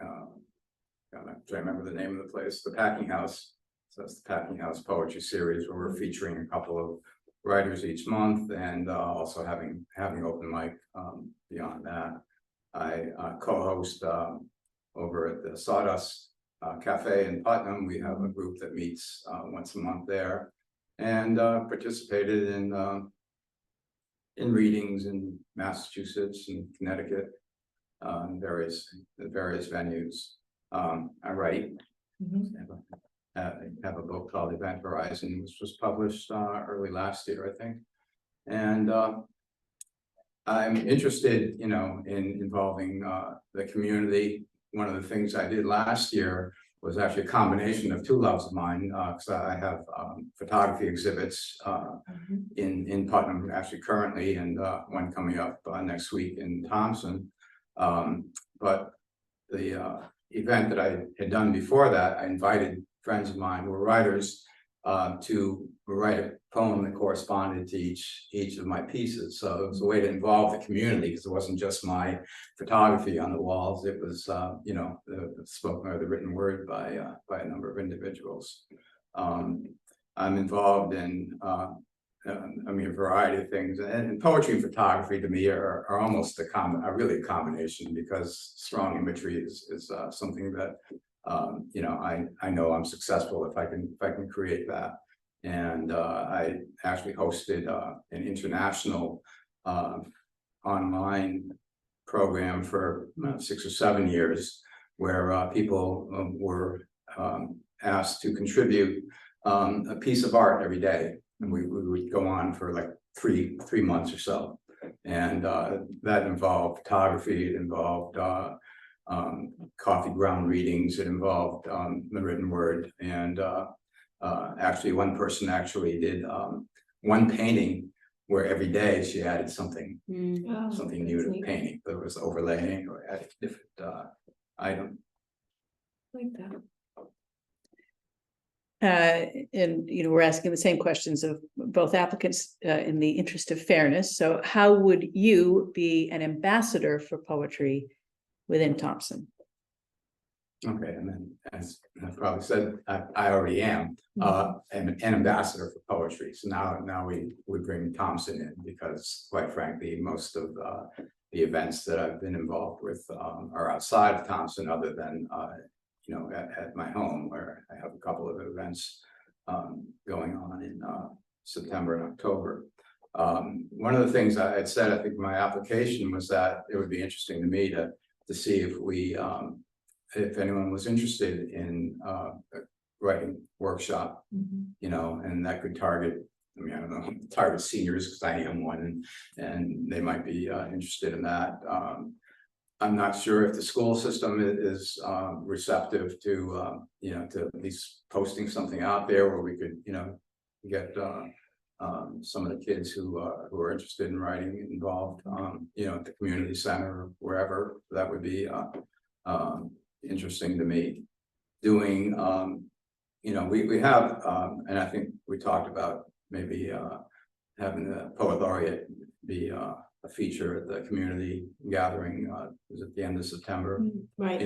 I'm trying to remember the name of the place, the Packing House. So that's the Packing House Poetry Series, where we're featuring a couple of writers each month, and also having open mic beyond that. I co-host over at the Sawdust Cafe in Putnam. We have a group that meets once a month there, and participated in readings in Massachusetts and Connecticut, various venues. I write. I have a book called Event Horizon, which was published early last year, I think. And I'm interested, in involving the community. One of the things I did last year was actually a combination of two loves of mine, because I have photography exhibits in Putnam actually currently, and one coming up next week in Thompson. But the event that I had done before that, I invited friends of mine who were writers to write a poem that corresponded to each of my pieces. So it was a way to involve the community, because it wasn't just my photography on the walls. It was the spoken or the written word by a number of individuals. I'm involved in a variety of things, and poetry and photography to me are almost really a combination, because strong imagery is something that I know I'm successful if I can create that. And I actually hosted an international online program for 6 or 7 years, where people were asked to contribute a piece of art every day, and we would go on for like three months or so. And that involved photography, it involved coffee ground readings, it involved the written word. And actually one person actually did one painting where every day she added something new to the painting. There was overlaying or added different item. Like that. And we're asking the same questions of both applicants in the interest of fairness. So how would you be an ambassador for poetry within Thompson? Okay, and then as I probably said, I already am an ambassador for poetry. So now we bring Thompson in, because quite frankly, most of the events that I've been involved with are outside of Thompson, other than at my home, where I have a couple of events going on in September and October. One of the things I had said, I think in my application, was that it would be interesting to me to see if anyone was interested in a writing workshop, and that could target, I don't know, target seniors, because I am one, and they might be interested in that. I'm not sure if the school system is receptive to to at least posting something out there where we could get some of the kids who are interested in writing involved, at the community center or wherever. That would be interesting to me. Doing we have and I think we talked about maybe having the poet laureate be a feature at the community gathering is at the end of September, Right.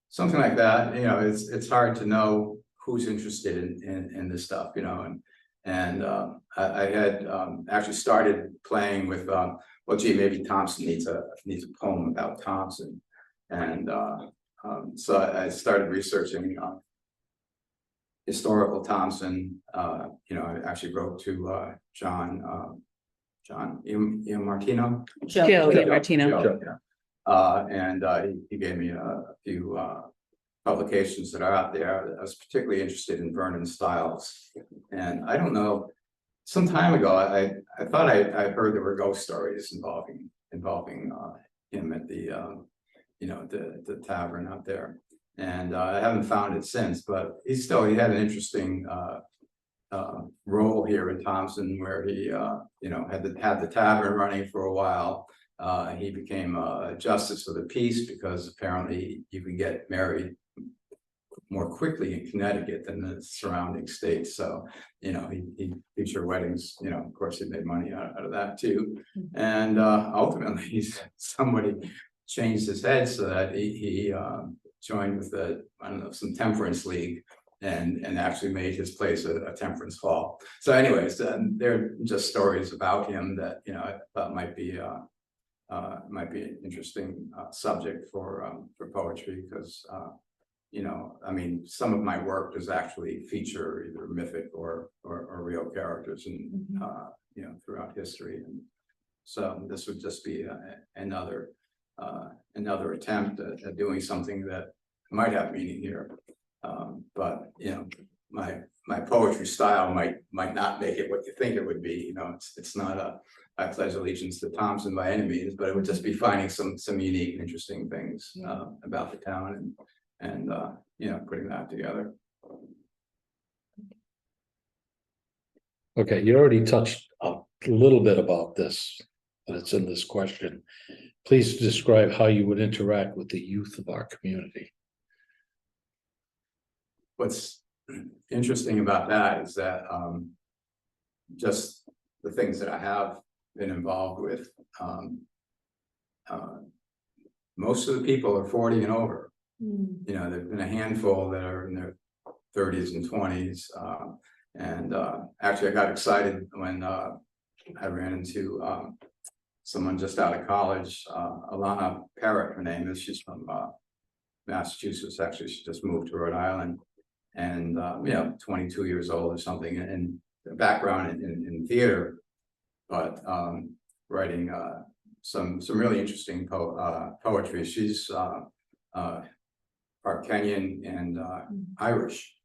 Something like that. It's hard to know who's interested in this stuff, and I had actually started playing with well, gee, maybe Thompson needs a poem about Thompson. And so I started researching historical Thompson. I actually wrote to John Martino. Joe Martino. Joe, yeah. And he gave me a few publications that are out there. I was particularly interested in Vernon Stiles. And I don't know, some time ago, I thought I heard there were ghost stories involving him at the the tavern out there. And I haven't found it since, but he had an interesting role here in Thompson, where he had the tavern running for a while. He became a justice of the peace because apparently you can get married more quickly in Connecticut than the surrounding states. So, he featured weddings, of course he made money out of that too. And ultimately somebody changed his head so that he joined with some temperance league and actually made his place a temperance hall. So anyways, they're just stories about him that, I thought might be an interesting subject for poetry, because some of my work does actually feature either mythic or real characters and throughout history. And so this would just be another attempt at doing something that might have meaning here. But my poetry style might not make it what you think it would be. It's not I pledge allegiance to Thompson by any means, but it would just be finding some unique, interesting things about the town and putting that together. Okay, you already touched a little bit about this, but it's in this question. Please describe how you would interact with the youth of our community. What's interesting about that is that just the things that I have been involved with, most of the people are 40 and over. There've been a handful that are in their 30s and 20s. And actually I got excited when I ran into someone just out of college, Alana Parrott, her name is. She's from Massachusetts. Actually, she just moved to Rhode Island, and 22 years old or something, and a background in theater, but writing some really interesting poetry. She's part Kenyan and Irish,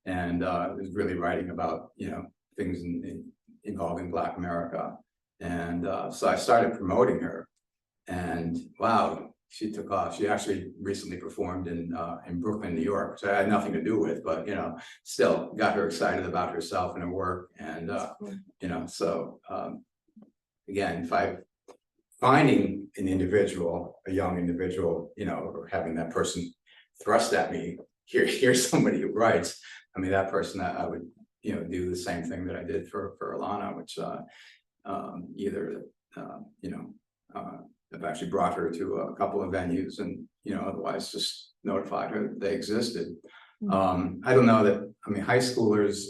and is really writing about things involving Black America. And so I started promoting her, and wow, she took off. She actually recently performed in Brooklyn, New York, so I had nothing to do with, but still got her excited about herself and her work. And so again, finding an individual, a young individual, or having that person thrust at me, here's somebody who writes. I mean, that person, I would do the same thing that I did for Alana, which I've actually brought her to a couple of venues, and otherwise just notified her that they existed. I don't know that, high schoolers,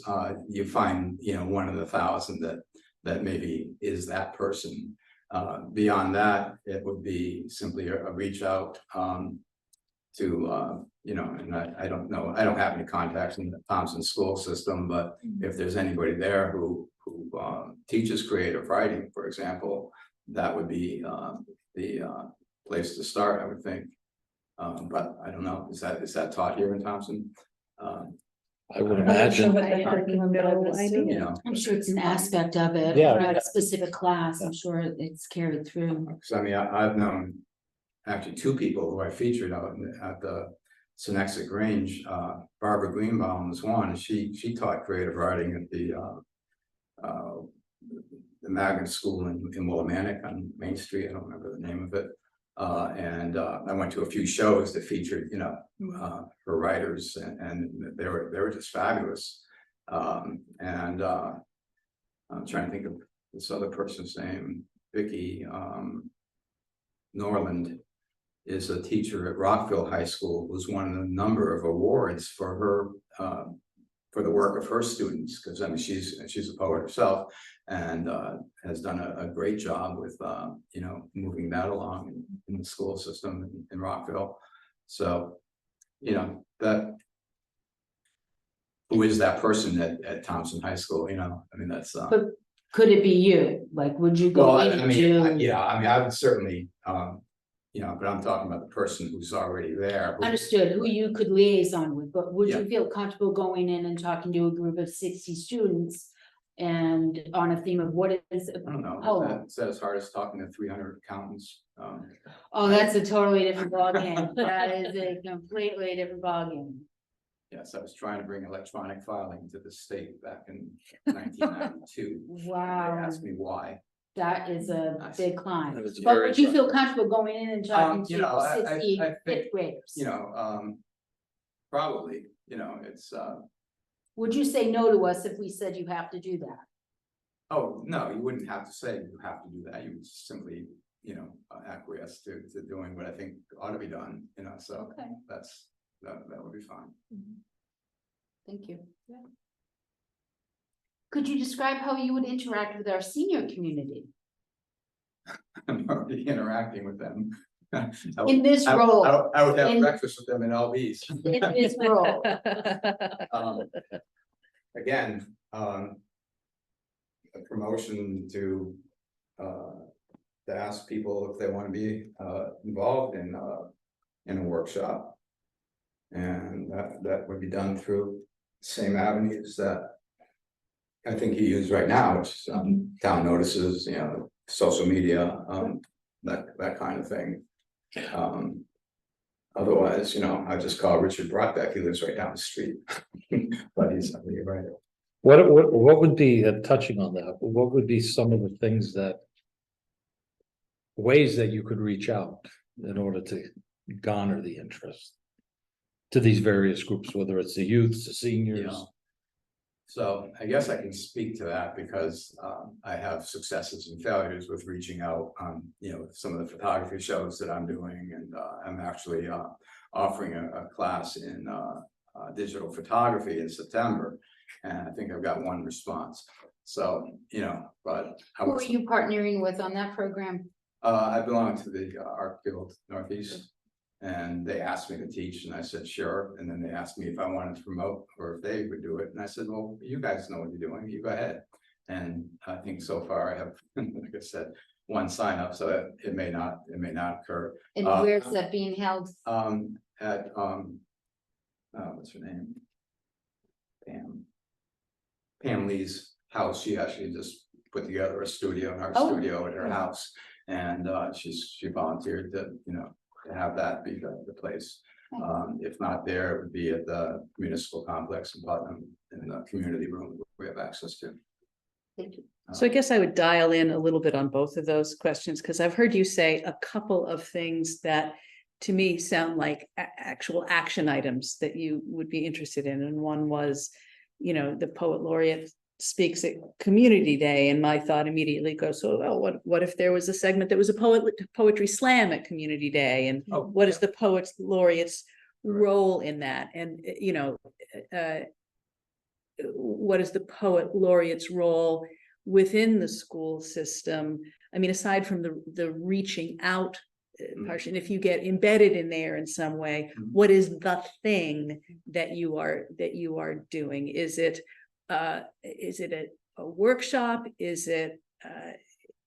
you find one in 1,000 that maybe is that person. Beyond that, it would be simply a reach out to and I don't know, I don't have any contacts in the Thompson school system, but if there's anybody there who teaches creative writing, for example, that would be the place to start, I would think. But I don't know, is that taught here in Thompson? I would imagine. I'm sure it's an aspect of it, Yeah. not a specific class. I'm sure it's carried through. Because I've known actually two people who I featured out at the Senexa Grange. Barbara Greenbaum was one, and she taught creative writing at the Magnet School in Willimantic on Main Street. I don't remember the name of it. And I went to a few shows that featured her writers, and they were just fabulous. And I'm trying to think of this other person's name. Vicky Norland is a teacher at Rockville High School, who's won a number of awards for her for the work of her students, because she's a poet herself, and has done a great job with moving that along in the school system in Rockville. So that, who is that person at Thompson High School? That's But could it be you? Like, would you go well, in and do? I would certainly you know, but I'm talking about the person who's already there. who- Understood, who you could liaison with, but would Yeah. you feel comfortable going in and talking to a group of 60 students? And on a theme of what is a I don't know, poem? is that as hard as talking to 300 accountants? Oh, that's a totally different ballgame. That is a completely different ballgame. Yes, I was trying to bring electronic filing to the state back in 1992. Wow. They asked me why. That is a Nice. big climb. That is But very would you feel comfortable going in and talking You to know, I 60 think, fifth graders? you know, probably, you know, it's, Would you say no to us if we said you have to do that? oh, no, you wouldn't have to say you have to do that. You would just simply, you know, acquiesce to doing what I think ought to be done, you know, so Okay, that would be fine. thank you. Could you describe how you would interact with our senior community I'm already interacting with them. in this role? I would have In- breakfast with them in LB's. In this role, Again, a promotion to ask people if they want to be involved in a workshop. And that would be done through the same avenues that I think you use right now, which is town notices, you know, social media, that kind of thing. Otherwise, you know, I just call Richard Brockbeck, he lives right down the street, but he's not really right. What would be, touching on that, what would be some of the things that ways that you could reach out in order to garner the interest to these various groups, whether it's the youths, the seniors? Yeah. So I guess I can speak to that because I have successes and failures with reaching out on, you know, some of the photography shows that I'm doing, and I'm actually offering a class in digital photography in September, and I think I've got one response. So, you know, but I who are was, you partnering with on that program? I belong to the Art Guild Northeast. And they asked me to teach, and I said, sure. And then they asked me if I wanted to promote or if they would do it. And I said, well, you guys know what you're doing, you go ahead. And I think so far I have, like I said, one sign up, so it may not occur. And where's that being held? At, what's her name? Pam Lee's house. She actually just put together a studio, an art Oh. studio at her house. And she volunteered to, you know, to have that be the place. If not there, it would be at the municipal complex in Putnam, in the community room we have access to. Thank you. So I guess I would dial in a little bit on both of those questions, because I've heard you say a couple of things that to me sound like actual action items that you would be interested in. And one was, you know, the poet laureate speaks at Community Day, and my thought immediately goes, so what if there was a segment that was a poetry slam at Community Day, and Oh, what is the poet laureate's role in that? And you know, what is the poet laureate's role within the school system? I mean, aside from the reaching out portion, if you get embedded in there in some way, what is the thing that you are doing? Is it a workshop? Is it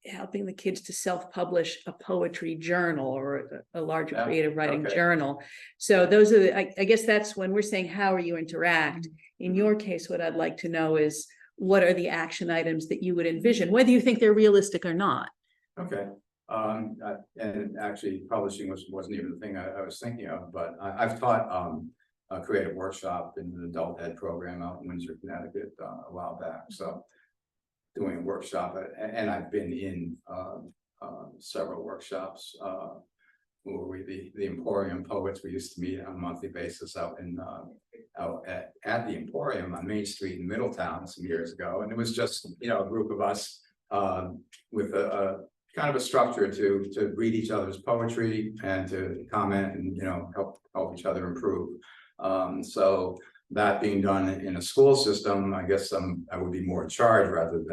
helping the kids to self-publish a poetry journal or a larger Yeah, creative writing okay. journal? So those are I guess that's when we're saying how are you interact. In your case, what I'd like to know is what are the action items that you would envision, whether you think they're realistic or not. Okay, and actually publishing wasn't even the thing I was thinking of, but I've taught a creative workshop in an adult ed program out in Windsor, Connecticut a while back. So doing a workshop, and I've been in several workshops where we the Emporium Poets, we used to meet on a monthly basis out in out at the Emporium on Main Street in Middletown some years ago, and it was just, you know, a group of us with a kind of a structure to read each other's poetry and to comment and, you know, help each other improve. So that being done in a school system, I guess I would be more in charge rather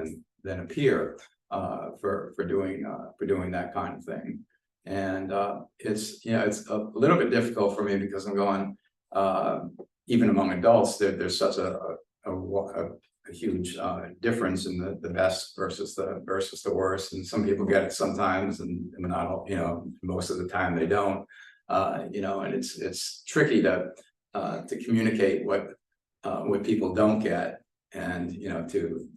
than a peer for doing that kind of thing. And it's, you know, it's a little bit difficult for me because I'm going even among adults there's such a a huge difference in the best versus the worst, and some people get it sometimes, and not all, you know, most of the time they don't. You know, and it's tricky to communicate what people don't get, and you know, to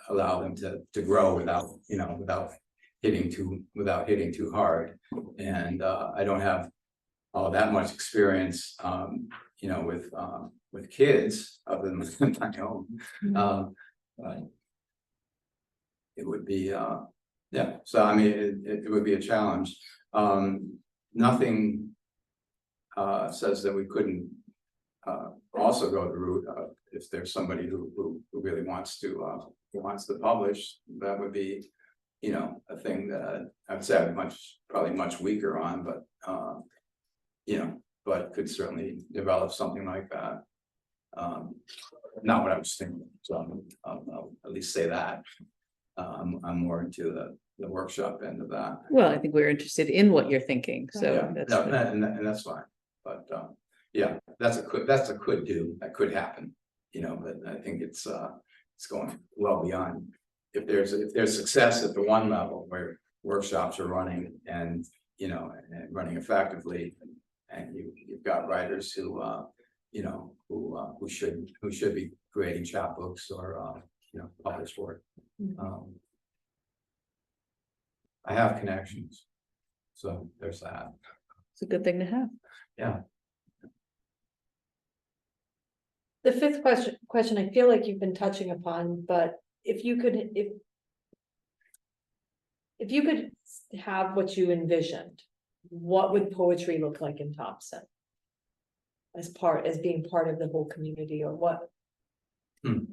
allow them to grow without, you know, without hitting too hard. And I don't have all that much experience, you know, with kids other than my own. But it would be, yeah, so I mean, it would be a challenge. Nothing says that we couldn't also go the route of, if there's somebody who really wants to publish, that would be, you know, a thing that I'd say I'm probably much weaker on, but you know, but could certainly develop something like that. Not what I was thinking, so I'll at least say that. I'm more into the workshop end of that. Well, I think we're interested in what you're thinking, so Yeah, that's. no, and that's fine, but yeah, that's a could do, that could happen, you know, but I think it's going well beyond. If there's success at the one level where workshops are running and, you know, and running effectively, and you've got writers who you know, who should be creating chapbooks or you know, published work. I have connections, so there's that. It's a good thing to have. Yeah. The fifth question I feel like you've been touching upon, but if you could have what you envisioned, what would poetry look like in Thompson? As being part of the whole community, or what? You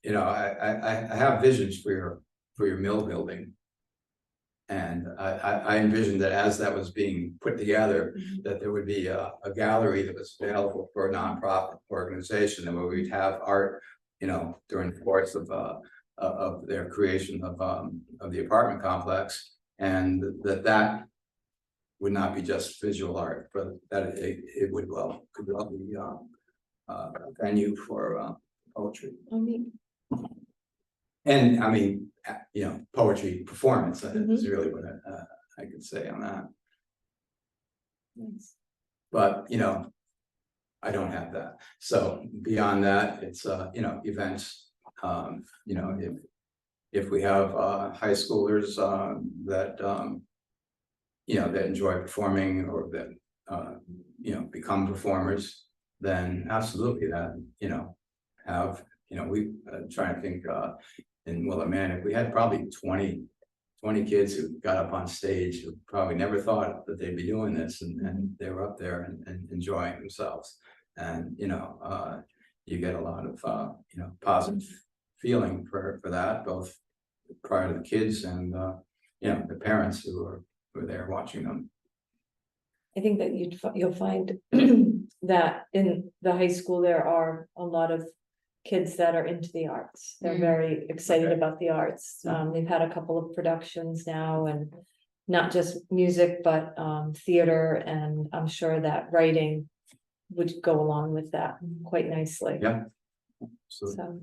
know, I have visions for your mill building. And I envisioned that as that was being put together, that there would be a gallery that was available for a nonprofit organization, and where we'd have art, you know, during the course of their creation of the apartment complex, and that would not be just visual art, but that it could well be a venue for poetry. And I mean, you know, poetry performance is really what I could say on that. Nice. But, you know, I don't have that. So beyond that, it's, you know, events. You know, if we have high schoolers that, you know, that enjoy performing, or that, you know, become performers, then absolutely that, you know, have, you know, we trying to think in Willimantic, we had probably 20 kids who got up on stage who probably never thought that they'd be doing this, and they were up there and enjoying themselves. And, you know, you get a lot of, you know, positive feeling for that, both prior to the kids and, you know, the parents who were there watching them. I think that you'll find that in the high school, there are a lot of kids that are into the arts. They're very excited about the arts. They've had a couple of productions now, and not just music, but theater, and I'm sure that writing would go along with that quite nicely. Yeah. So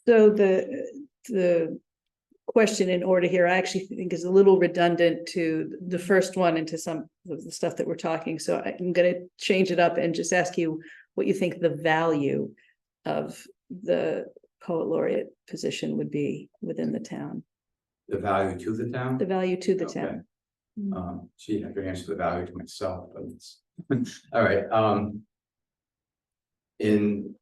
So the question in order here, I actually think is a little redundant to the first one and to some of the stuff that we're talking. So I'm going to change it up and just ask you what you think the value of the poet laureate position would be within the town. The value to the town? The value to the Okay. town. Gee, I could answer the value to myself, but it's all right. In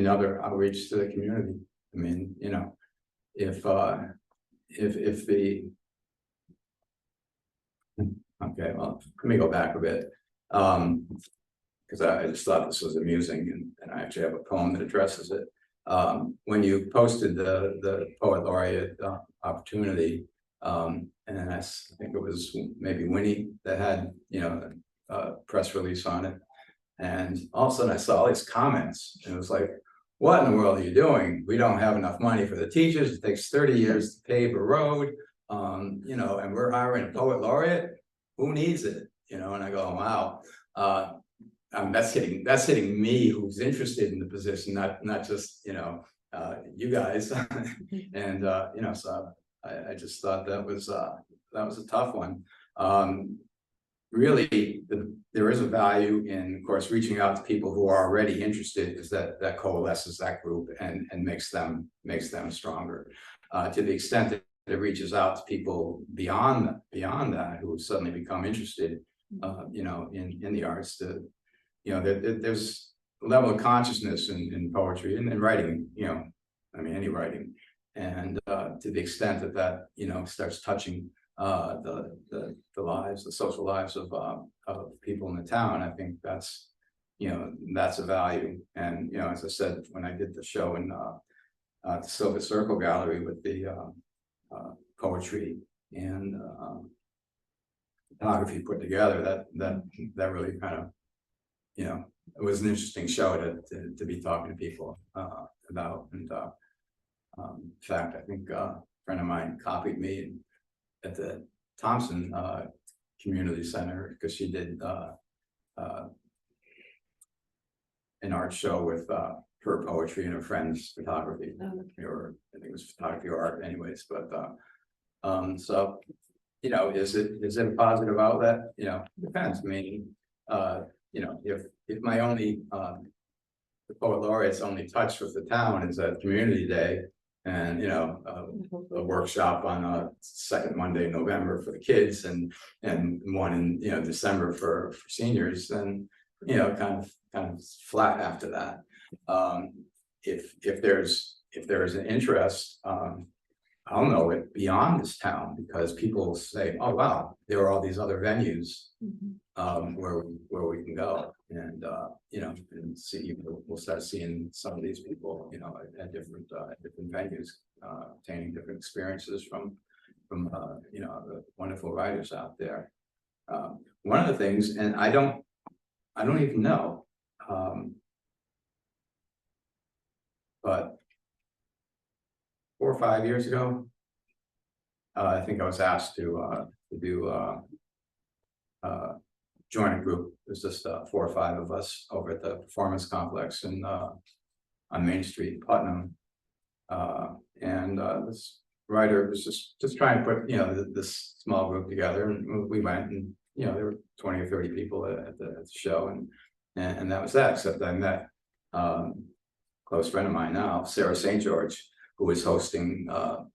other outreach to the community. I mean, you know, if the okay, well, let me go back a bit. Because I just thought this was amusing, and I actually have a poem that addresses it. When you posted the poet laureate opportunity, and I think it was maybe Winnie that had, you know, a press release on it, and all of a sudden I saw all these comments, and it was like, what in the world are you doing? We don't have enough money for the teachers. It takes 30 years to pave a road, you know, and we're hiring a poet laureate. Who needs it? You know, and I go, wow. that's hitting me who's interested in the position, not just, you guys. And, so I just thought that was a tough one. Really, there is a value in, of course, reaching out to people who are already interested, because that coalesces that group and makes them stronger. To the extent that it reaches out to people beyond that, who suddenly become interested, in the arts, there's a level of consciousness in poetry and in writing, any writing. And to the extent that starts touching the lives, the social lives of people in the town, I think that's a value. And as I said, when I did the show in the Silver Circle Gallery with the poetry and photography put together, that really kind of, it was an interesting show to be talking to people about. And in fact, I think a friend of mine copied me at the Thompson Community Center, because she did an art show with her poetry and her friend's photography, or I think it was photography or art anyways. But so is it a positive outlet? Depends. I mean, if my only the poet laureate's only touch with the town is at Community Day, and a workshop on a second Monday in November for the kids, and one in December for seniors, then kind of flat after that. If there's an interest, I'll know it beyond this town, because people say, oh wow, there are all these other venues where we can go, and and see, we'll start seeing some of these people at different venues, obtaining different experiences from the wonderful writers out there. One of the things, and I don't even know, but 4 or 5 years ago, I think I was asked to join a group. There's just 4 or 5 of us over at the Performance Complex on Main Street, Putnam, and this writer was just trying to put this small group together, and we went, and there were 20 or 30 people at the show, and that was that. Except I met close friend of mine now, Sarah St. George, who was hosting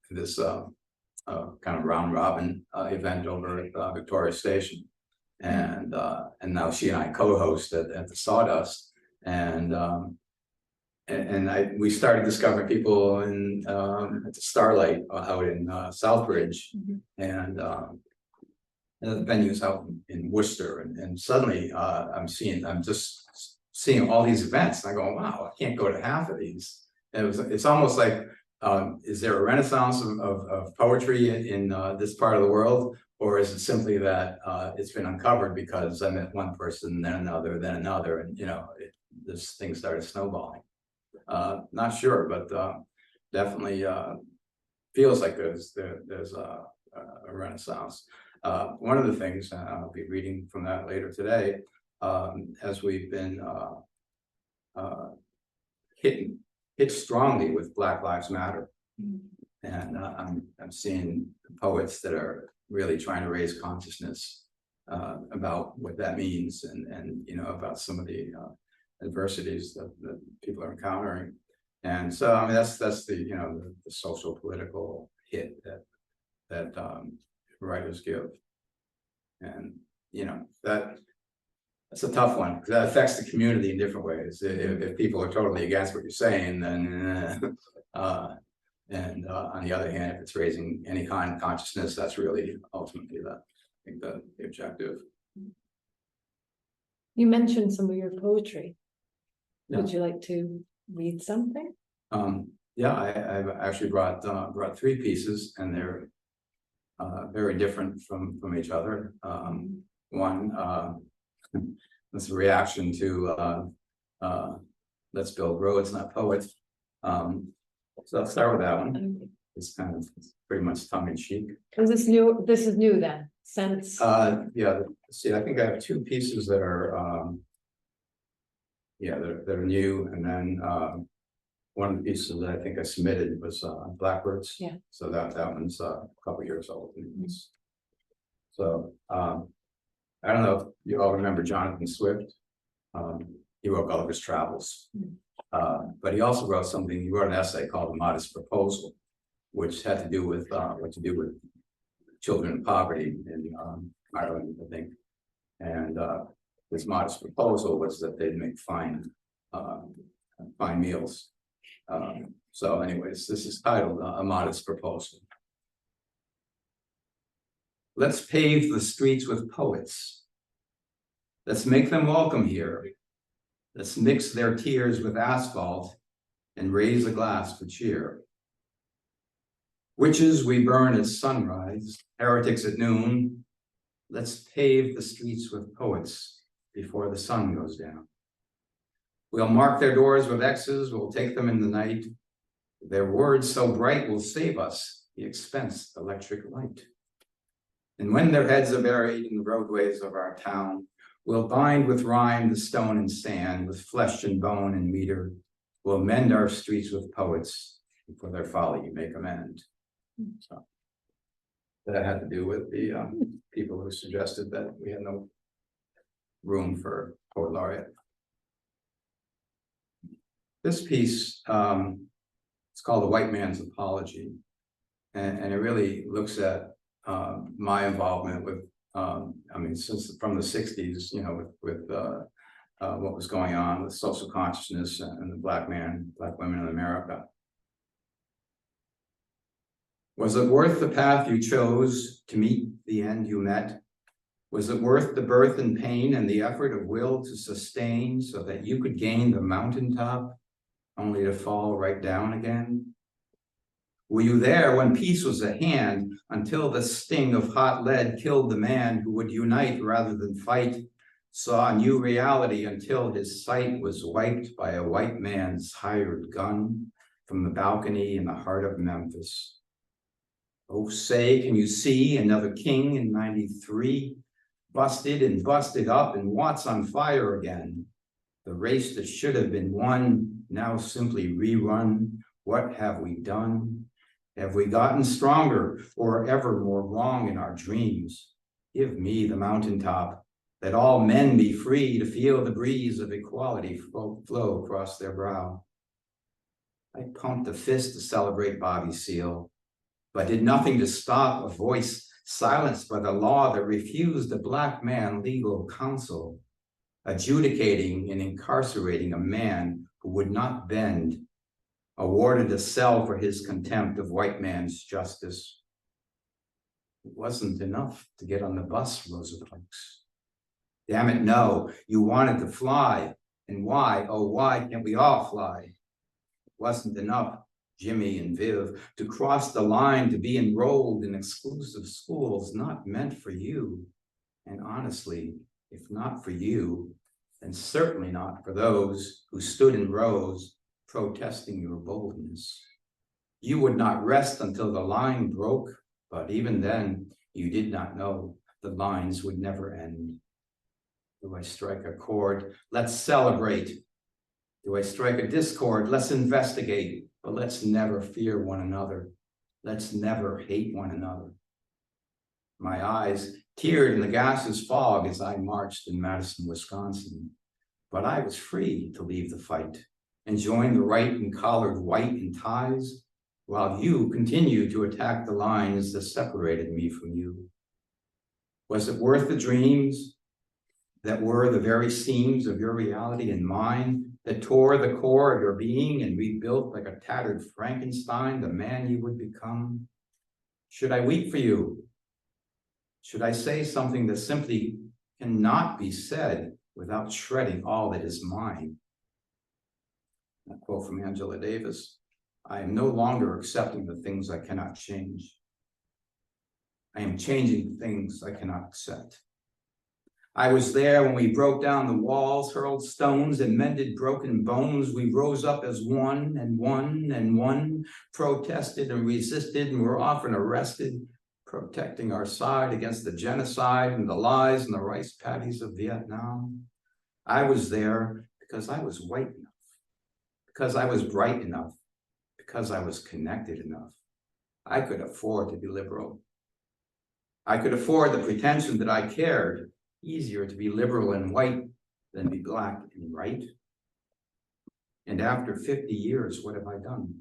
this kind of round robin event over at Victoria Station, and now she and I co-host at the Sawdust, and we started discovering people at the Starlight out in Southbridge, and the venues out in Worcester, and suddenly I'm just seeing all these events, and I go, wow, I can't go to half of these. And it's almost like, is there a renaissance of poetry in this part of the world, or is it simply that it's been uncovered because I met one person, then another, and this thing started snowballing? Not sure, but definitely feels like there's a renaissance. One of the things, and I'll be reading from that later today, as we've been hit strongly with Black Lives Matter, and I'm seeing poets that are really trying to raise consciousness about what that means, and about some of the adversities that people are encountering. And so I mean that's the social political hit that writers give, and that's a tough one, because that affects the community in different ways. If people are totally against what you're saying, then and on the other hand, if it's raising any kind of consciousness, that's really ultimately I think the objective. You mentioned some of your poetry. Yeah. Would you like to read something? Yeah, I've actually brought 3 pieces, and they're very different from each other. One, that's a reaction to Let's Build Roads, Not Poets. So I'll start with that one. It's pretty much tongue in cheek. Is this new? This is new then, since. Yeah, see, I think I have 2 pieces that are Yeah, they're new, and then, one of the pieces that I think I submitted was, Blackbirds. Yeah. So that one's, a couple years old. So, I don't know if you all remember Jonathan Swift. He wrote Gulliver's Travels. But he also wrote something, he wrote an essay called A Modest Proposal, which had to do with, children in poverty in, Ireland, I think. And, his modest proposal was that they'd make fine meals. So anyways, this is titled A Modest Proposal. Let's pave the streets with poets. Let's make them welcome here. Let's mix their tears with asphalt and raise a glass for cheer. Witches we burn at sunrise, heretics at noon. Let's pave the streets with poets before the sun goes down. We'll mark their doors with X's, we'll take them in the night. Their words so bright will save us the expense of electric light. And when their heads are buried in the roadways of our town, we'll bind with rhyme the stone and sand, with flesh and bone and meter. We'll mend our streets with poets, and for their folly make amend. So that had to do with the people who suggested that we had no room for poet laureate. This piece, it's called The White Man's Apology, and it really looks at my involvement with, I mean, since from the 60s, you know, with what was going on with social consciousness and the black women in America. Was it worth the path you chose to meet the end you met? Was it worth the birth and pain and the effort of will to sustain so that you could gain the mountaintop only to fall right down again? Were you there when peace was at hand until the sting of hot lead killed the man who would unite rather than fight, saw a new reality until his sight was wiped by a white man's hired gun from the balcony in the heart of Memphis? Oh, say, can you see another king in 93? Busted and busted up and Watts on fire again. The race that should have been won, now simply rerun. What have we done? Have we gotten stronger or ever more wrong in our dreams? Give me the mountaintop, that all men be free to feel the breeze of equality flow across their brow. I pumped a fist to celebrate Bobby Seale, but did nothing to stop a voice silenced by the law that refused a black man legal counsel, adjudicating and incarcerating a man who would not bend, awarded a cell for his contempt of white man's justice. It wasn't enough to get on the bus, Rosa Parks. Damn it, no, you wanted to fly. And why, oh, why can't we all fly? It wasn't enough, Jimmy and Viv, to cross the line to be enrolled in exclusive schools not meant for you. And honestly, if not for you, then certainly not for those who stood in rows protesting your boldness. You would not rest until the line broke, but even then, you did not know the lines would never end. Do I strike a chord? Let's celebrate. Do I strike a discord? Let's investigate. But let's never fear one another. Let's never hate one another. My eyes teared in the gaseous fog as I marched in Madison, Wisconsin. But I was free to leave the fight and join the right and collared white in ties, while you continued to attack the lines that separated me from you. Was it worth the dreams that were the very seams of your reality and mine, that tore the core of your being and rebuilt like a tattered Frankenstein the man you would become? Should I weep for you? Should I say something that simply cannot be said without shredding all that is mine? A quote from Angela Davis: I am no longer accepting the things I cannot change. I am changing things I cannot accept. I was there when we broke down the walls, hurled stones, and mended broken bones. We rose up as one and one and one, protested and resisted, and were often arrested, protecting our side against the genocide and the lies and the rice paddies of Vietnam. I was there because I was white enough, because I was bright enough, because I was connected enough. I could afford to be liberal. I could afford the pretension that I cared. Easier to be liberal and white than be black and right. And after 50 years, what have I done?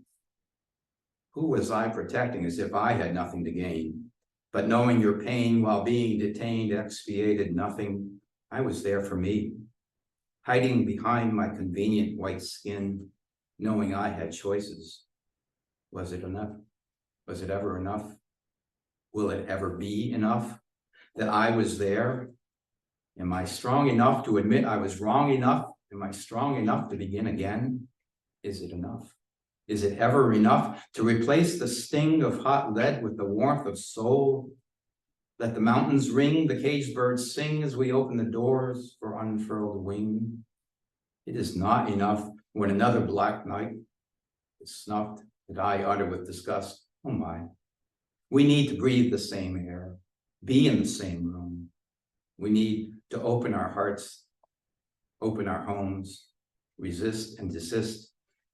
Who was I protecting as if I had nothing to gain? But knowing your pain while being detained expiated nothing. I was there for me, hiding behind my convenient white skin, knowing I had choices. Was it enough? Was it ever enough? Will it ever be enough that I was there? Am I strong enough to admit I was wrong enough? Am I strong enough to begin again? Is it enough? Is it ever enough to replace the sting of hot lead with the warmth of soul? Let the mountains ring, the caged birds sing as we open the doors for unfurled wing. It is not enough when another black night is snuffed that I utter with disgust, oh my. We need to breathe the same air, be in the same room. We need to open our hearts, open our homes, resist and desist,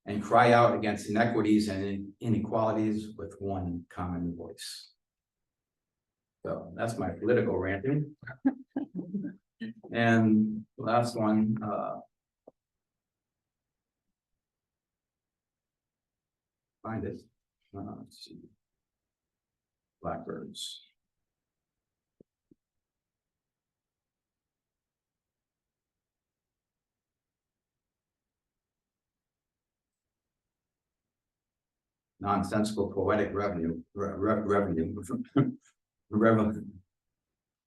and cry out against inequities and inequalities with one common voice. So that's my political ranting. And last one, find it. Let's see. Blackbirds. Nonsensical poetic revenue,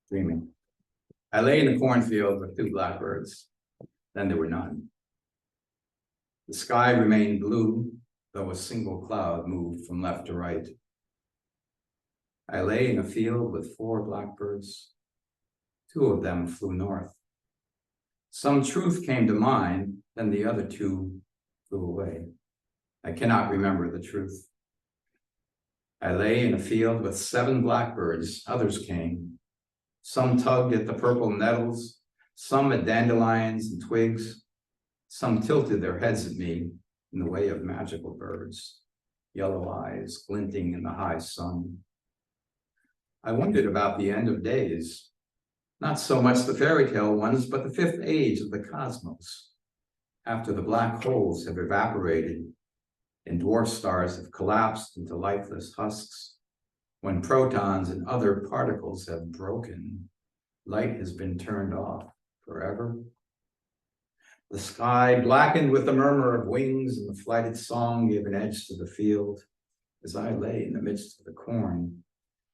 dreaming. I lay in the cornfield with 2 blackbirds, then there were none. The sky remained blue, though a single cloud moved from left to right. I lay in a field with 4 blackbirds. 2 of them flew north. Some truth came to mind, then the other 2 flew away. I cannot remember the truth. I lay in a field with 7 blackbirds. Others came. Some tugged at the purple nettles, some at dandelions and twigs. Some tilted their heads at me in the way of magical birds, yellow eyes glinting in the high sun. I wondered about the end of days, not so much the fairy tale ones, but the 5th age of the cosmos. After the black holes have evaporated and dwarf stars have collapsed into lifeless husks, when protons and other particles have broken, light has been turned off forever. The sky blackened with the murmur of wings, and the flighted song gave an edge to the field as I lay in the midst of the corn,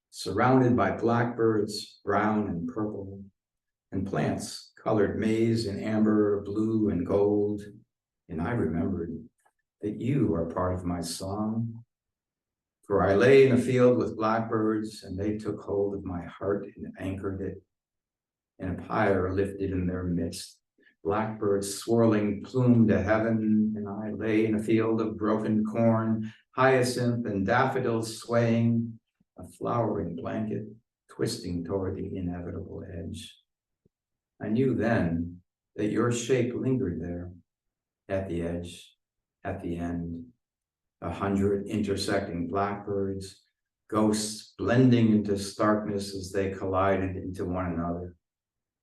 surrounded by blackbirds, brown and purple, and plants colored maize in amber, blue, and gold. And I remembered that you are part of my song. For I lay in a field with blackbirds, and they took hold of my heart and anchored it. And a pyre lifted in their midst, blackbirds swirling plume to heaven, and I lay in a field of broken corn, hyacinth and daffodils swaying, a flowering blanket twisting toward the inevitable edge. I knew then that your shape lingered there, at the edge, at the end, 100 intersecting blackbirds, ghosts blending into starkness as they collided into one another,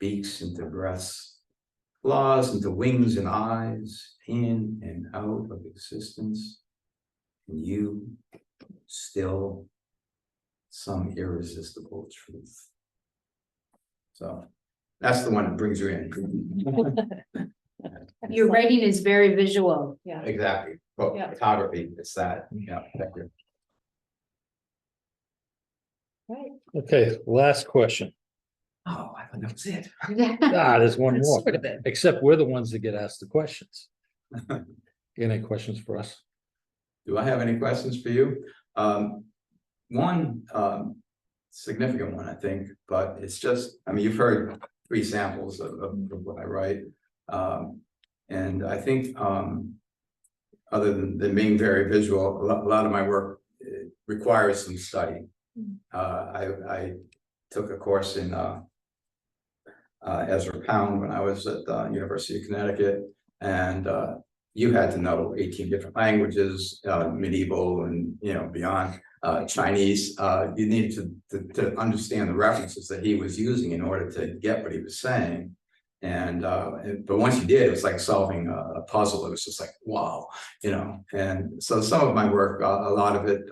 beaks into breasts, claws into wings and eyes, in and out of existence, and you still some irresistible truth. So that's the one that brings you in. Your writing is very visual. Yeah. Exactly. Well, Yeah. photography, it's that. Yeah. Thank you. Right. Okay, last question. Oh, I thought that was it. There's one more, Sort of it. except we're the ones that get asked the questions. Any questions for us? Do I have any questions for you? One significant one, I think, but it's just, I mean, you've heard 3 samples of what I write. And I think other than being very visual, a lot of my work requires some study. I took a course in Ezra Pound when I was at the University of Connecticut. And you had to know 18 different languages, medieval and, you know, beyond, Chinese. You needed to understand the references that he was using in order to get what he was saying. But once you did, it was like solving a puzzle. It was just like, wow, you know. And so some of my work, a lot of it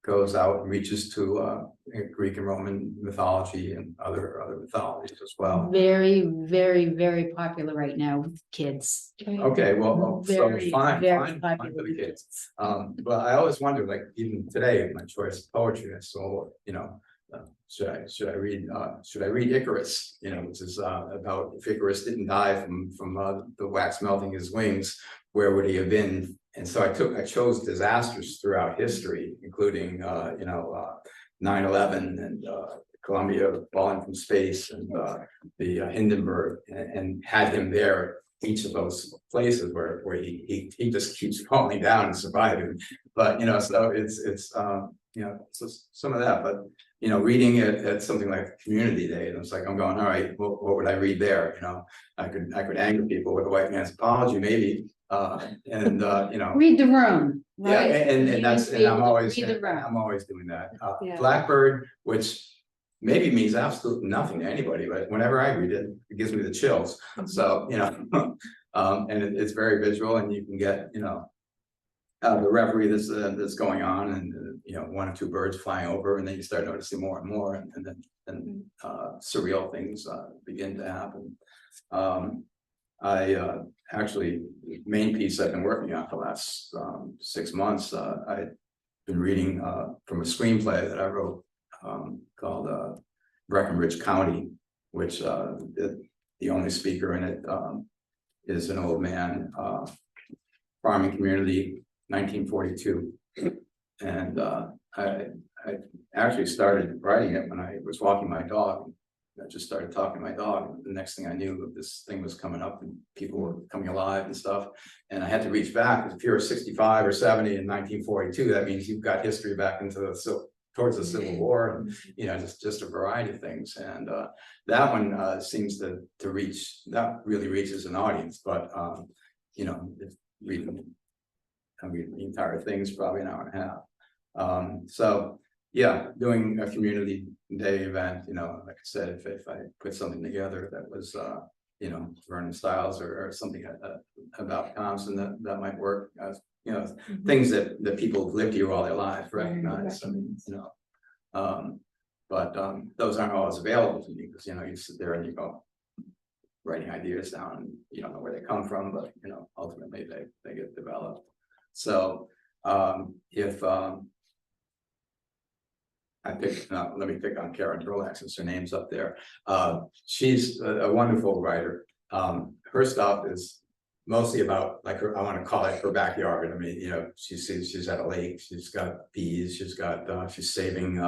goes out and reaches to Greek and Roman mythology and other mythologies as well. Very, very, very popular right now with kids. Okay, well, so Very, fine very for popular the with kids. But I always wonder, like, even today, my choice of poetry, I saw, you know, should I read Icarus, you know, which is about if Icarus didn't die from the wax melting his wings, where would he have been? And so I chose disasters throughout history, including 9/11 and Columbia falling from space and the Hindenburg, and had him there each of those places where he just keeps falling down and surviving. But you know, so it's you know, so some of that. But you know, reading it at something like Community Day, and it's like I'm going, all right, what would I read there? You know, I could anger people with a white man's apology, maybe. You know, Read the room, yeah, right? and that's, and I'm always Read the room. doing that. Yeah. Blackbird, which maybe means absolutely nothing to anybody, but whenever I read it, it gives me the chills. So, you know, and it's very visual, and you can get, you know, the reverie that's going on, and you know, one or two birds flying over, and then you start noticing more and more, and then surreal things begin to happen. I actually, main piece I've been working on for the last 6 months, I've been reading from a screenplay that I wrote called Breckenridge County, which the only speaker in it is an old man, farming community, 1942. And I actually started writing it when I was walking my dog. I just started talking to my dog, and the next thing I knew, this thing was coming up and people were coming alive and stuff. And I had to reach back, because if you're 65 or 70 in 1942, that means you've got history back into towards the Civil War, and you know, just a variety of things. And that one seems to reach, that really reaches an audience. But you know, reading the entire thing is probably an hour and a half. So yeah, doing a community day event, you know, like I said, if I put something together that was you know, Vernon Styles or something about Thompson, that might work. You know, things that people who've lived here all their lives recognize. I mean, you know, but those aren't always available to me, because you know, you sit there and you go writing ideas down, and you don't know where they come from, but you know, ultimately they get developed. So if let me pick on Karen Drolack, since her name's up there. She's a wonderful writer. Her stuff is mostly about, like, I want to call it her backyard. I mean, you know, she's at a lake, she's got bees, she's saving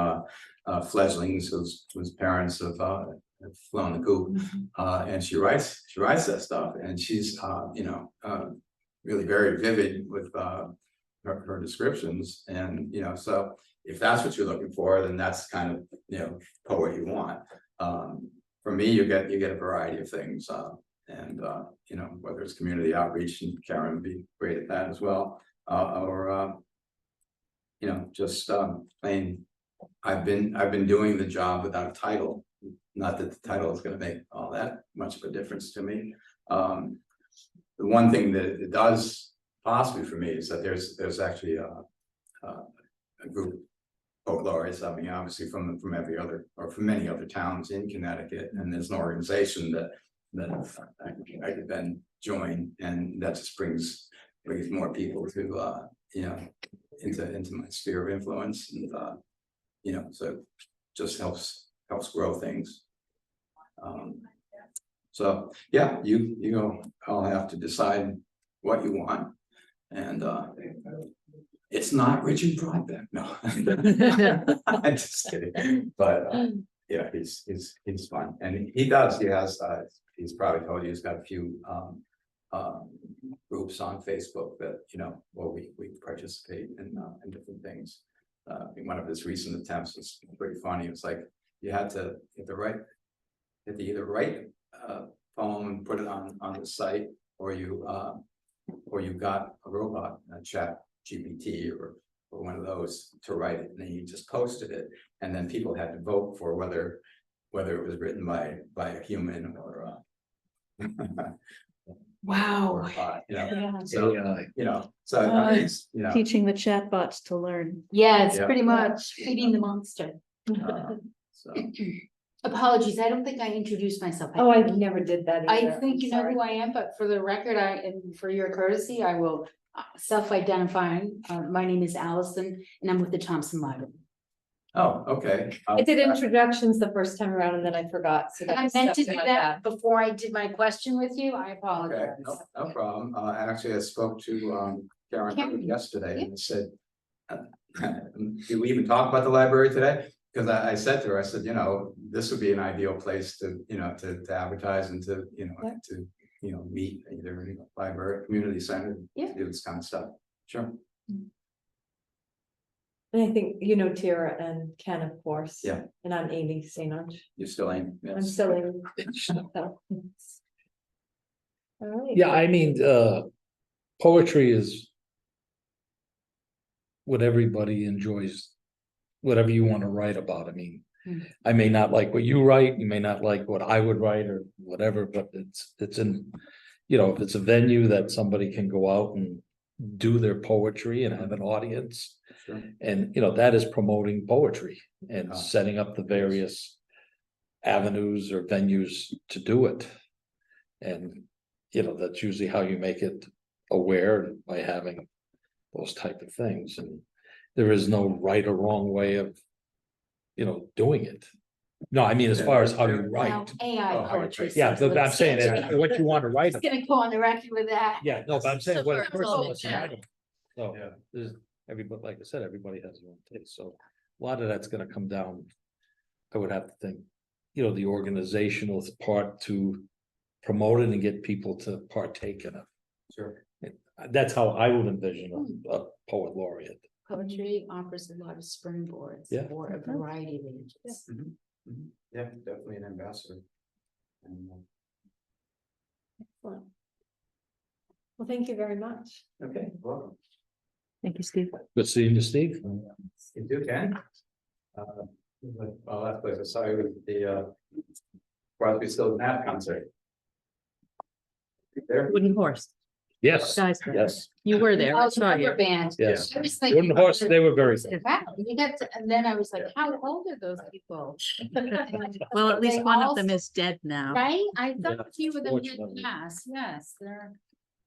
fledglings whose parents have flown the coop, and she writes that stuff, and she's you know, really very vivid with her descriptions. And you know, so if that's what you're looking for, then that's kind of, you know, poet you want. For me, you get a variety of things, and you know, whether it's community outreach, and Karen would be great at that as well, or you know, just plain. I've been doing the job without a title. Not that the title is going to make all that much of a difference to me. The one thing that it does possibly for me is that there's actually a group of poet laureates. I mean, obviously from every other, or from many other towns in Connecticut, and there's an organization that I could then join, and that just brings more people to you know, into my sphere of influence, and you know, so just helps grow things. So yeah, you all have to decide what you want, and it's not Richard Broadbeck, no. I'm just kidding, but yeah, he's fun, and he has he's probably told you he's got a few groups on Facebook that, you know, where we participate in different things. One of his recent attempts was pretty funny. It was like you had to either write a poem and put it on the site, or you got a robot, a chat GPT or one of those to write it, and then you just posted it, and then people had to vote for whether it was written by a human or Wow. or a bot, you know, Yeah. so, AI. you know, so I mean, it's, you know. Teaching the chatbots to learn. Yeah, it's Yeah. pretty much feeding the monster. So, Apologies, I don't think I introduced myself. Oh, I never did that I either. think I'm you know sorry. who I am, but for the record, and for your courtesy, I will self-identifying. My name is Allison and I'm with the Thompson Library. oh, okay. I did introductions the first time around and then I forgot, so And I that's. meant to do my that bad. before I did my question with you. I Okay, apologize. no problem. Actually, I spoke to Karen Karen, yesterday and said, did we even talk about the library today? Because I said to her, I said, you know, this would be an ideal place to, you know, to advertise and to, you know, Yeah. to, you know, meet either, you know, library, community center, Yeah. do this kind of stuff. Sure. And I think, you know, Tara and Ken, of course. Yeah. And I'm Amy St. Ange. You still ain't. I'm yes. still in. So. All right. Yeah, I mean, poetry is what everybody enjoys, whatever you want to write about. I mean, Hmm. I may not like what you write, you may not like what I would write or whatever, but it's in, you know, if it's a venue that somebody can go out and do their poetry and have an audience. Sure. And, you know, that is promoting poetry and Ah. setting up the various avenues or venues to do it. And, you know, that's usually how you make it aware, by having those type of things. And there is no right or wrong way of, you know, doing it. No, I mean, as far as how you Now, write. AI Oh, poetry. Yeah, sounds a but little I'm saying sketchy. what you want to write. Just gonna go on the record with that. Yeah, no, but I'm saying what a So person for wants to example, write. So, Yeah. there's everybody, like I said, everybody has their own taste, so a lot of that's gonna come down. I would have to think, you know, the organizational part to promote it and get people to partake in it. Sure. That's how I would envision a poet laureate. Poetry offers a lot of springboards Yeah. for a variety of ages. Mhm, mhm. Yeah, definitely an ambassador. And, Excellent. Well, thank you very much. okay, welcome. Thank you, Steve. Good seeing you, Steve. You do, Ken? Last place I saw you was the Crosby, Stills Nash concert. There? Wooden horse. Yes, Guys, yes. you were there. I Oh, saw the you. cover band. Yes. I was thinking. Wooden horse, they were very good. Wow, you got to, and then I was like, how old are those people? Well, at least They one all of them is dead now. Right? I Yeah, thought a few of them did fortunately. pass, yes, they're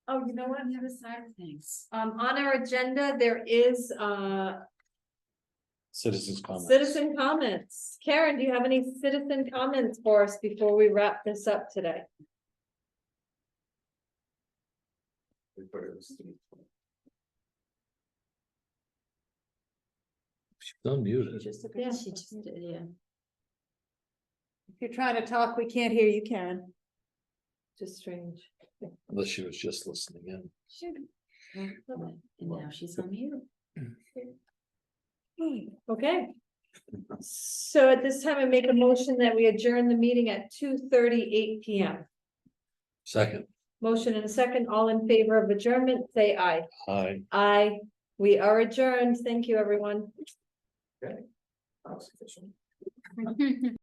Oh, you know what? on the other side of things. On our agenda, there is, Citizens comments. citizen comments. Karen, do you have any citizen comments for us before we wrap this up today? We put it as- She's unmuted. Yeah. She just did, yeah. If you're trying to talk, we can't hear you, Karen. Just strange. Unless she was just listening in. And now she's on mute. Okay. So at this time, I make a motion that we adjourn the meeting at 2:38 PM. Second, Motion and a second, all in favor of adjournment, say aye. hi. Aye. We are adjourned. Thank you, everyone. Okay. That was efficient.